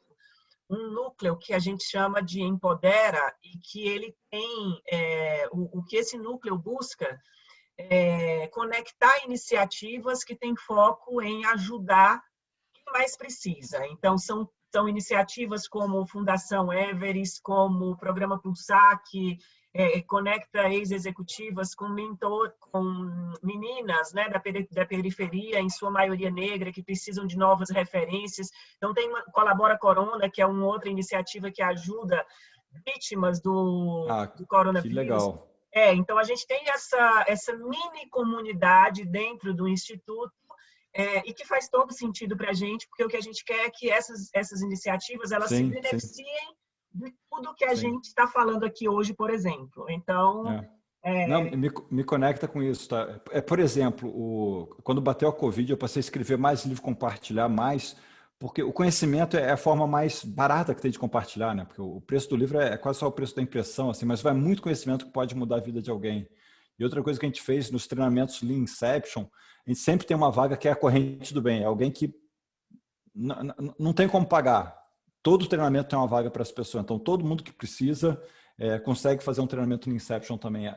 um núcleo que a gente chama de Empodera e que ele tem, o que esse núcleo busca é conectar iniciativas que têm foco em ajudar quem mais precisa. Então, são iniciativas como Fundação Everest, como o Programa Pulsar, que conecta ex-executivas com meninas, né, da periferia, em sua maioria negra, que precisam de novas referências. Então, tem Colabora Corona, que é uma outra iniciativa que ajuda vítimas do coronavírus. Que legal. Então, a gente tem essa mini comunidade dentro do Instituto, e que faz todo sentido para a gente, porque o que a gente quer é que essas iniciativas elas se Sim, beneficiem de tudo que a sim. gente está falando aqui hoje, por exemplo. Então, Não, me conecta com isso, tá? Por exemplo, quando bateu a Covid, eu passei a escrever mais livro, compartilhar mais, porque o conhecimento é a forma mais barata que tem de compartilhar, né? Porque o preço do livro é quase só o preço da impressão, assim, mas vai muito conhecimento que pode mudar a vida de alguém. E outra coisa que a gente fez nos treinamentos Lean Inception, a gente sempre tem uma vaga que é a corrente do bem, é alguém que não tem como pagar. Todo treinamento tem uma vaga para as pessoas, então todo mundo que precisa consegue fazer um treinamento Lean Inception também.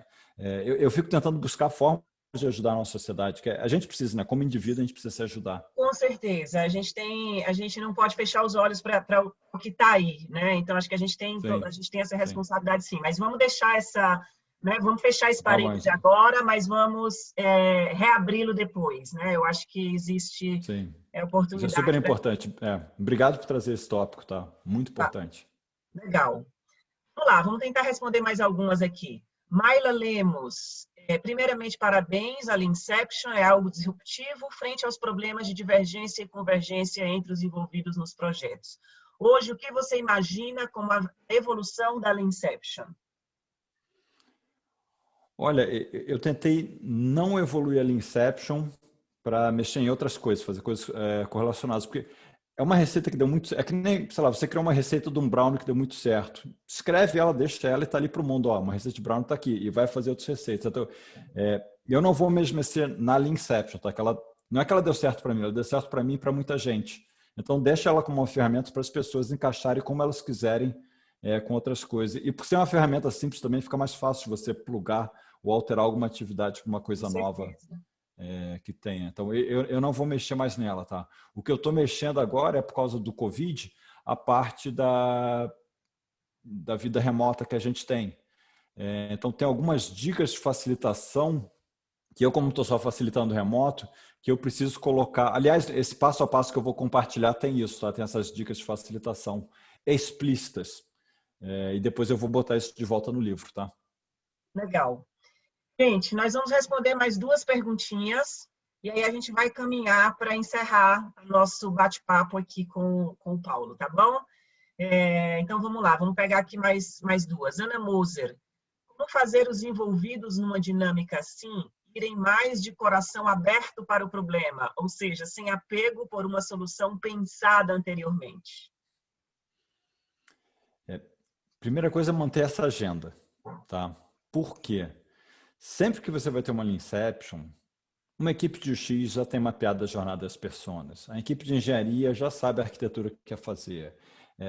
Eu fico tentando buscar formas de ajudar a nossa sociedade, que a gente precisa, né? Como indivíduo, a gente precisa se ajudar. Com certeza, a gente não pode fechar os olhos para o que está aí, né? Então acho que a gente tem essa responsabilidade, sim. Mas vamos deixar né? Vamos fechar esse parênteses agora, mas vamos reabri-lo depois, né? Eu acho que existe oportunidade. Isso é super importante. Obrigado por trazer esse tópico, tá? Muito importante. Legal. Vamos lá, vamos tentar responder mais algumas aqui. Maila Lemos, primeiramente, parabéns, a Leanception é algo disruptivo frente aos problemas de divergência e convergência entre os envolvidos nos projetos. Hoje, o que você imagina como a evolução da Leanception? Olha, eu tentei não evoluir a Leanception para mexer em outras coisas, fazer coisas correlacionadas, porque é uma receita que deu muito... É que nem, sei lá, você criou uma receita de um brownie que deu muito certo. Escreve ela, deixa ela e está ali para o mundo. Ó, uma receita de brownie está aqui e vai fazer outras receitas. Então, eu não vou mesmo mexer na Leanception, tá? Não é que ela deu certo para mim, ela deu certo para mim e para muita gente. Então, deixa ela como uma ferramenta para as pessoas encaixarem como elas quiserem com outras coisas. E por ser uma ferramenta simples também, fica mais fácil você plugar ou alterar alguma atividade para uma coisa nova que tenha. Então, eu não vou mexer mais nela, tá? O que eu estou mexendo agora é, por causa do Covid, a parte da vida remota que a gente tem. Então, tem algumas dicas de facilitação que eu, como estou só facilitando remoto, que eu preciso colocar... Aliás, esse passo a passo que eu vou compartilhar tem isso, tá? Tem essas dicas de facilitação explícitas. E depois eu vou botar isso de volta no livro, tá? Legal. Gente, nós vamos responder mais 2 perguntinhas e aí a gente vai caminhar para encerrar o nosso bate-papo aqui com o Paulo, tá bom? Então, vamos lá, vamos pegar aqui mais 2. Ana Moser, como fazer os envolvidos numa dinâmica assim irem mais de coração aberto para o problema, ou seja, sem apego por uma solução pensada anteriormente? Primeira coisa é manter essa agenda, tá? Por quê? Sempre que você vai ter uma Leanception, uma equipe de UX já tem mapeado a jornada das pessoas. A equipe de engenharia já sabe a arquitetura que quer fazer.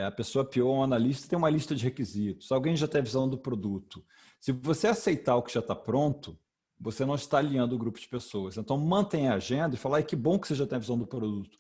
A pessoa PO, um analista, tem uma lista de requisitos. Alguém já tem a visão do produto. Se você aceitar o que já está pronto, você não está alinhando o grupo de pessoas. Então, mantenha a agenda e fala, que bom que você já tem a visão do produto.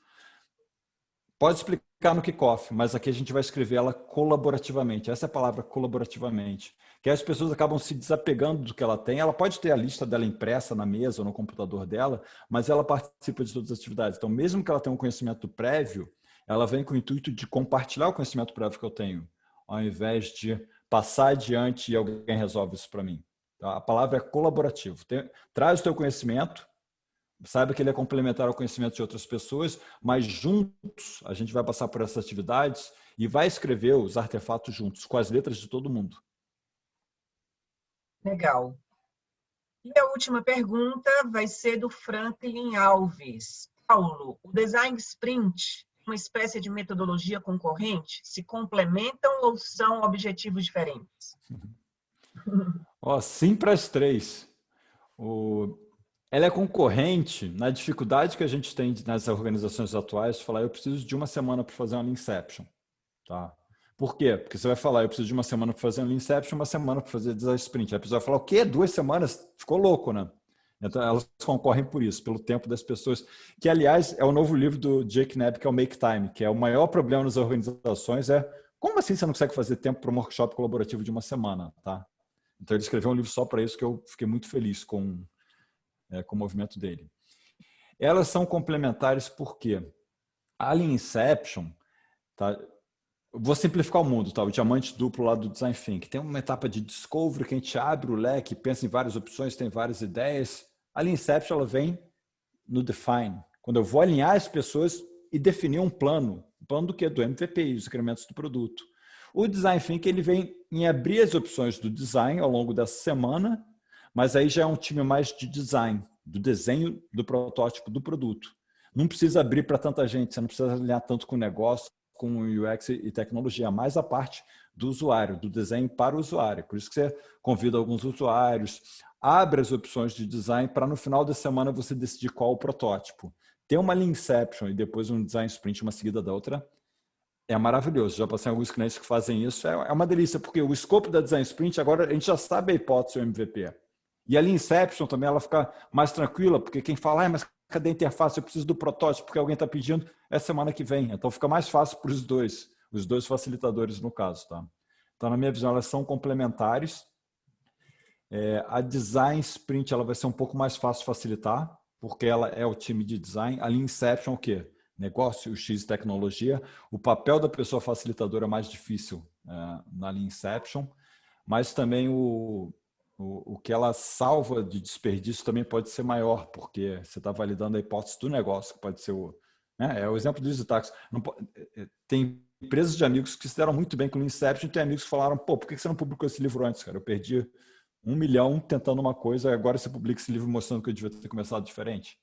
Pode explicar no kickoff, mas aqui a gente vai escrever ela colaborativamente. Essa é a palavra, colaborativamente. Que as pessoas acabam se desapegando do que ela tem. Ela pode ter a lista dela impressa na mesa ou no computador dela, mas ela participa de todas as atividades. Então, mesmo que ela tenha um conhecimento prévio, ela vem com o intuito de compartilhar o conhecimento prévio que eu tenho, ao invés de passar adiante e alguém resolve isso para mim. A palavra é colaborativo. Traz o teu conhecimento, saiba que ele é complementar ao conhecimento de outras pessoas, mas juntos a gente vai passar por essas atividades e vai escrever os artefatos juntos, com as letras de todo mundo. Legal. E a última pergunta vai ser do Franklin Alves. Paulo, o Design Sprint é uma espécie de metodologia concorrente? Se complementam ou são objetivos diferentes? Sim para as 3. Ela é concorrente na dificuldade que a gente tem nas organizações atuais de falar, eu preciso de uma semana para fazer uma Leanception. Tá? Por quê? Porque você vai falar, eu preciso de uma semana para fazer uma Leanception, uma semana para fazer Design Sprint. Aí a pessoa vai falar, o quê? 2 semanas? Ficou louco, né? Então, elas concorrem por isso, pelo tempo das pessoas. Que, aliás, é o novo livro do Jake Knapp, que é o Make Time, que é o maior problema nas organizações, como assim você não consegue fazer tempo para um workshop colaborativo de uma semana? Tá? Então, ele escreveu um livro só para isso, que eu fiquei muito feliz com o movimento dele. Elas são complementares porque a Leanception, tá? Vou simplificar o mundo, tá? O diamante duplo lá do Design Thinking. Tem uma etapa de discovery que a gente abre o leque, pensa em várias opções, tem várias ideias. A Leanception, ela vem no define, Quando eu vou alinhar as pessoas e definir um plano. O plano do quê? Do MVP, os incrementos do produto. O Design Thinking ele vem em abrir as opções do design ao longo dessa semana, mas aí já é um time mais de design, do desenho do protótipo do produto. Não precisa abrir para tanta gente, você não precisa alinhar tanto com o negócio, com o UX e tecnologia, mais a parte do usuário, do desenho para o usuário. Por isso que você convida alguns usuários, abre as opções de design para no final da semana você decidir qual o protótipo. Ter uma Lean Inception e depois um Design Sprint, uma seguida da outra, é maravilhoso. Já passei alguns clientes que fazem isso. É uma delícia, porque o escopo da Design Sprint, agora a gente já sabe a hipótese do MVP. E a Lean Inception também, ela fica mais tranquila, porque quem fala, mas cadê a interface? Eu preciso do protótipo, porque alguém está pedindo, é semana que vem. Então fica mais fácil para os dois facilitadores no caso. Tá? Então, na minha visão, elas são complementares. A Design Sprint ela vai ser um pouco mais fácil de facilitar, porque ela é o time de design. A Lean Inception é o quê? Negócio, X tecnologia. O papel da pessoa facilitadora é mais difícil na Lean Inception, mas também o que ela salva de desperdício também pode ser maior, porque você está validando a hipótese do negócio, que pode ser o exemplo do EasyTax. Tem empresas de amigos que se deram muito bem com o Lean Inception, e tem amigos que falaram, pô, por que você não publicou esse livro antes, cara? Eu perdi 1 milhão tentando uma coisa, e agora você publica esse livro mostrando que eu devia ter começado diferente.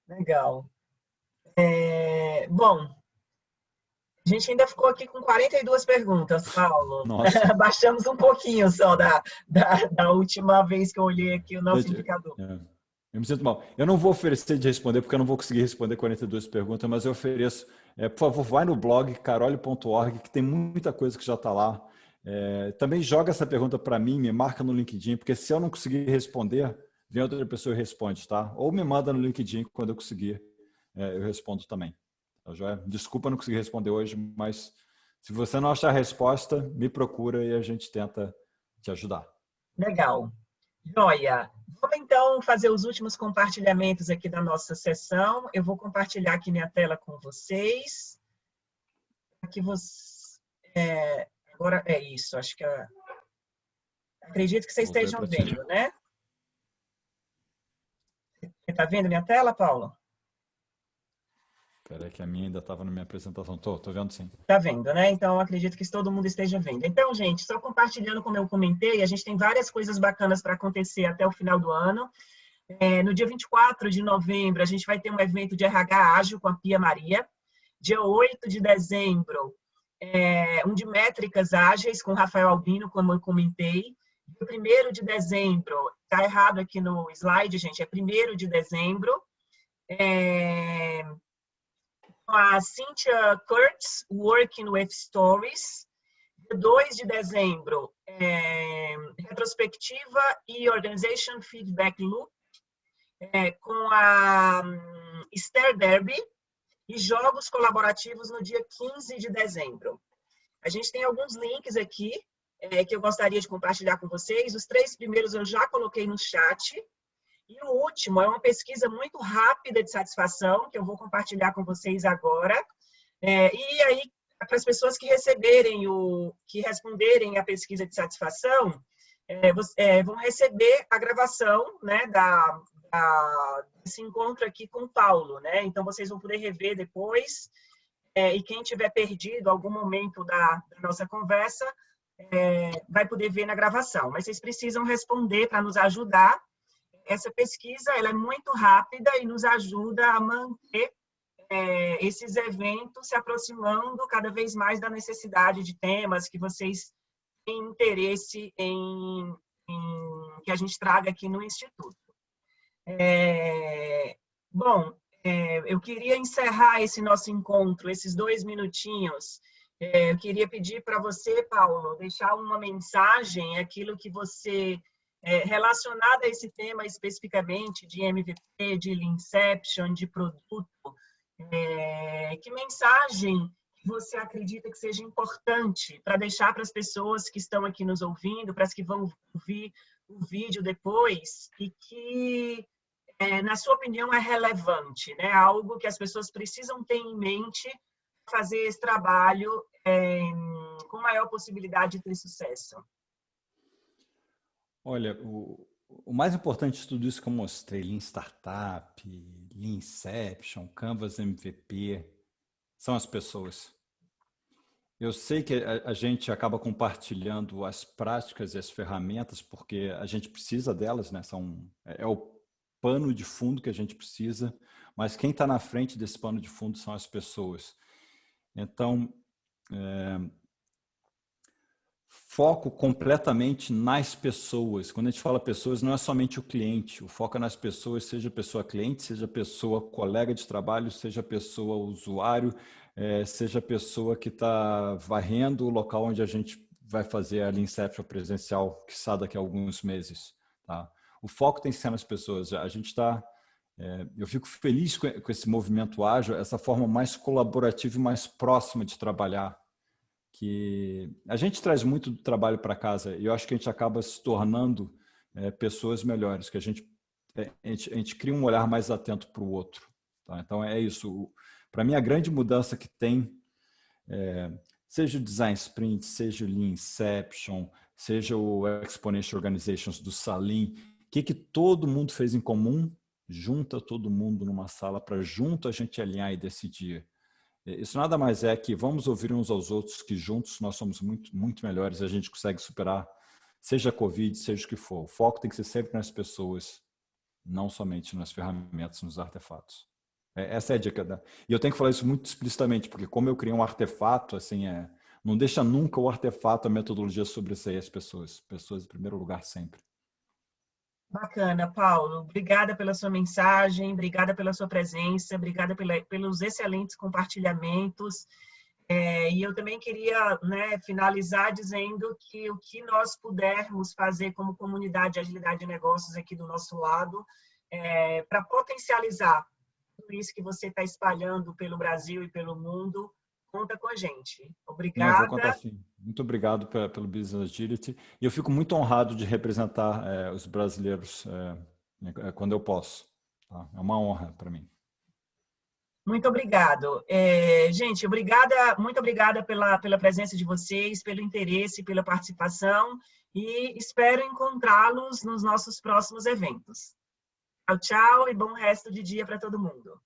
Legal. Bom, a gente ainda ficou aqui com 42 perguntas, Paulo. Nossa. Baixamos um pouquinho só da última vez que eu olhei aqui o nosso indicador. Eu me sinto mal. Eu não vou oferecer de responder, porque eu não vou conseguir responder 42 perguntas, mas eu ofereço. Por favor, vai no blog carole.org, que tem muita coisa que já está lá. Também joga essa pergunta para mim, me marca no LinkedIn, porque se eu não conseguir responder, vem outra pessoa e responde, tá? Ou me manda no LinkedIn, quando eu conseguir, eu respondo também. Desculpa não conseguir responder hoje, mas se você não achar a resposta, me procura e a gente tenta te ajudar. Legal. Joia. Vamos então fazer os últimos compartilhamentos aqui da nossa sessão. Eu vou compartilhar aqui minha tela com vocês. Aqui agora é isso, acho que acredito que vocês estejam vendo, né? Você está vendo minha tela, Paulo? Espera aí que a minha ainda estava na minha apresentação. Estou vendo sim. Está vendo, né? Então, acredito que todo mundo esteja vendo. Então, gente, só compartilhando como eu comentei, a gente tem várias coisas bacanas para acontecer até o final do ano. No dia 24 de novembro, a gente vai ter um evento de RH ágil com a Pia Maria. Dia 8 de dezembro, um de métricas ágeis com o Rafael Albino, como eu comentei. Dia 1º de dezembro, está errado aqui no slide, gente, é 1º de dezembro. A Cynthia Kurtz, Working with Stories. Dia 2 de dezembro, retrospectiva e Organization Feedback Loop, com a Esther Derby, e jogos colaborativos no dia 15 de dezembro. A gente tem alguns links aqui que eu gostaria de compartilhar com vocês. Os 3 primeiros eu já coloquei no chat. E o último é uma pesquisa muito rápida de satisfação, que eu vou compartilhar com vocês agora. E aí, para as pessoas que que responderem a pesquisa de satisfação, vão receber a gravação, né, desse encontro aqui com o Paulo, né? Então, vocês vão poder rever depois. E quem tiver perdido algum momento da nossa conversa, vai poder ver na gravação. Mas vocês precisam responder para nos ajudar. Essa pesquisa ela é muito rápida e nos ajuda a manter esses eventos se aproximando cada vez mais da necessidade de temas que vocês têm interesse em que a gente traga aqui no Instituto. Bom, eu queria encerrar esse nosso encontro, esses 2 minutinhos. Eu queria pedir para você, Paulo, deixar uma mensagem, aquilo que você... relacionada a esse tema especificamente de MVP, de Lean Inception, de produto, que mensagem você acredita que seja importante para deixar para as pessoas que estão aqui nos ouvindo, para as que vão ouvir o vídeo depois, e que, na sua opinião, é relevante, né? Algo que as pessoas precisam ter em mente para fazer esse trabalho com maior possibilidade de ter sucesso. Olha, o o mais importante de tudo isso que eu mostrei, Lean Startup, Lean Inception, Canvas MVP, são as pessoas. Eu sei que a gente acaba compartilhando as práticas e as ferramentas porque a gente precisa delas, né? É o pano de fundo que a gente precisa, mas quem está na frente desse pano de fundo são as pessoas. Então, foco completamente nas pessoas. Quando a gente fala pessoas, não é somente o cliente, o foco é nas pessoas, seja a pessoa cliente, seja a pessoa colega de trabalho, seja a pessoa usuário, seja a pessoa que está varrendo o local onde a gente vai fazer a Lean Inception presencial, que está daqui a alguns meses. Tá? O foco tem que ser nas pessoas. A gente está... eu fico feliz com esse movimento ágil, essa forma mais colaborativa e mais próxima de trabalhar, que a gente traz muito do trabalho para casa e eu acho que a gente acaba se tornando pessoas melhores, que a gente cria um olhar mais atento para o outro. Tá? Então é isso. Para mim, a grande mudança que tem, seja o Design Sprint, seja o Lean Inception, seja o Exponential Organizations do Salim, o que todo mundo fez em comum? Junta todo mundo numa sala para junto a gente alinhar e decidir. Isso nada mais é que vamos ouvir uns aos outros, que juntos nós somos muito, muito melhores e a gente consegue superar, seja a Covid, seja o que for. O foco tem que ser sempre nas pessoas, não somente nas ferramentas, nos artefatos. Essa é a dica. E eu tenho que falar isso muito explicitamente, porque como eu criei um artefato, assim, não deixa nunca o artefato, a metodologia sobressair as pessoas. Pessoas em primeiro lugar sempre. Bacana, Paulo. Obrigada pela sua mensagem, obrigada pela sua presença, obrigada pelos excelentes compartilhamentos. E eu também queria, finalizar dizendo que o que nós pudermos fazer como comunidade de agilidade de negócios aqui do nosso lado, para potencializar tudo isso que você está espalhando pelo Brasil e pelo mundo, conta com a gente. Obrigada. Não, eu vou contar sim. Muito obrigado pelo Business Agility. E eu fico muito honrado de representar os brasileiros quando eu posso. Tá? É uma honra para mim. Muito obrigado. Gente, muito obrigada pela presença de vocês, pelo interesse, pela participação e espero encontrá-los nos nossos próximos eventos. Tchau, tchau e bom resto de dia para todo mundo.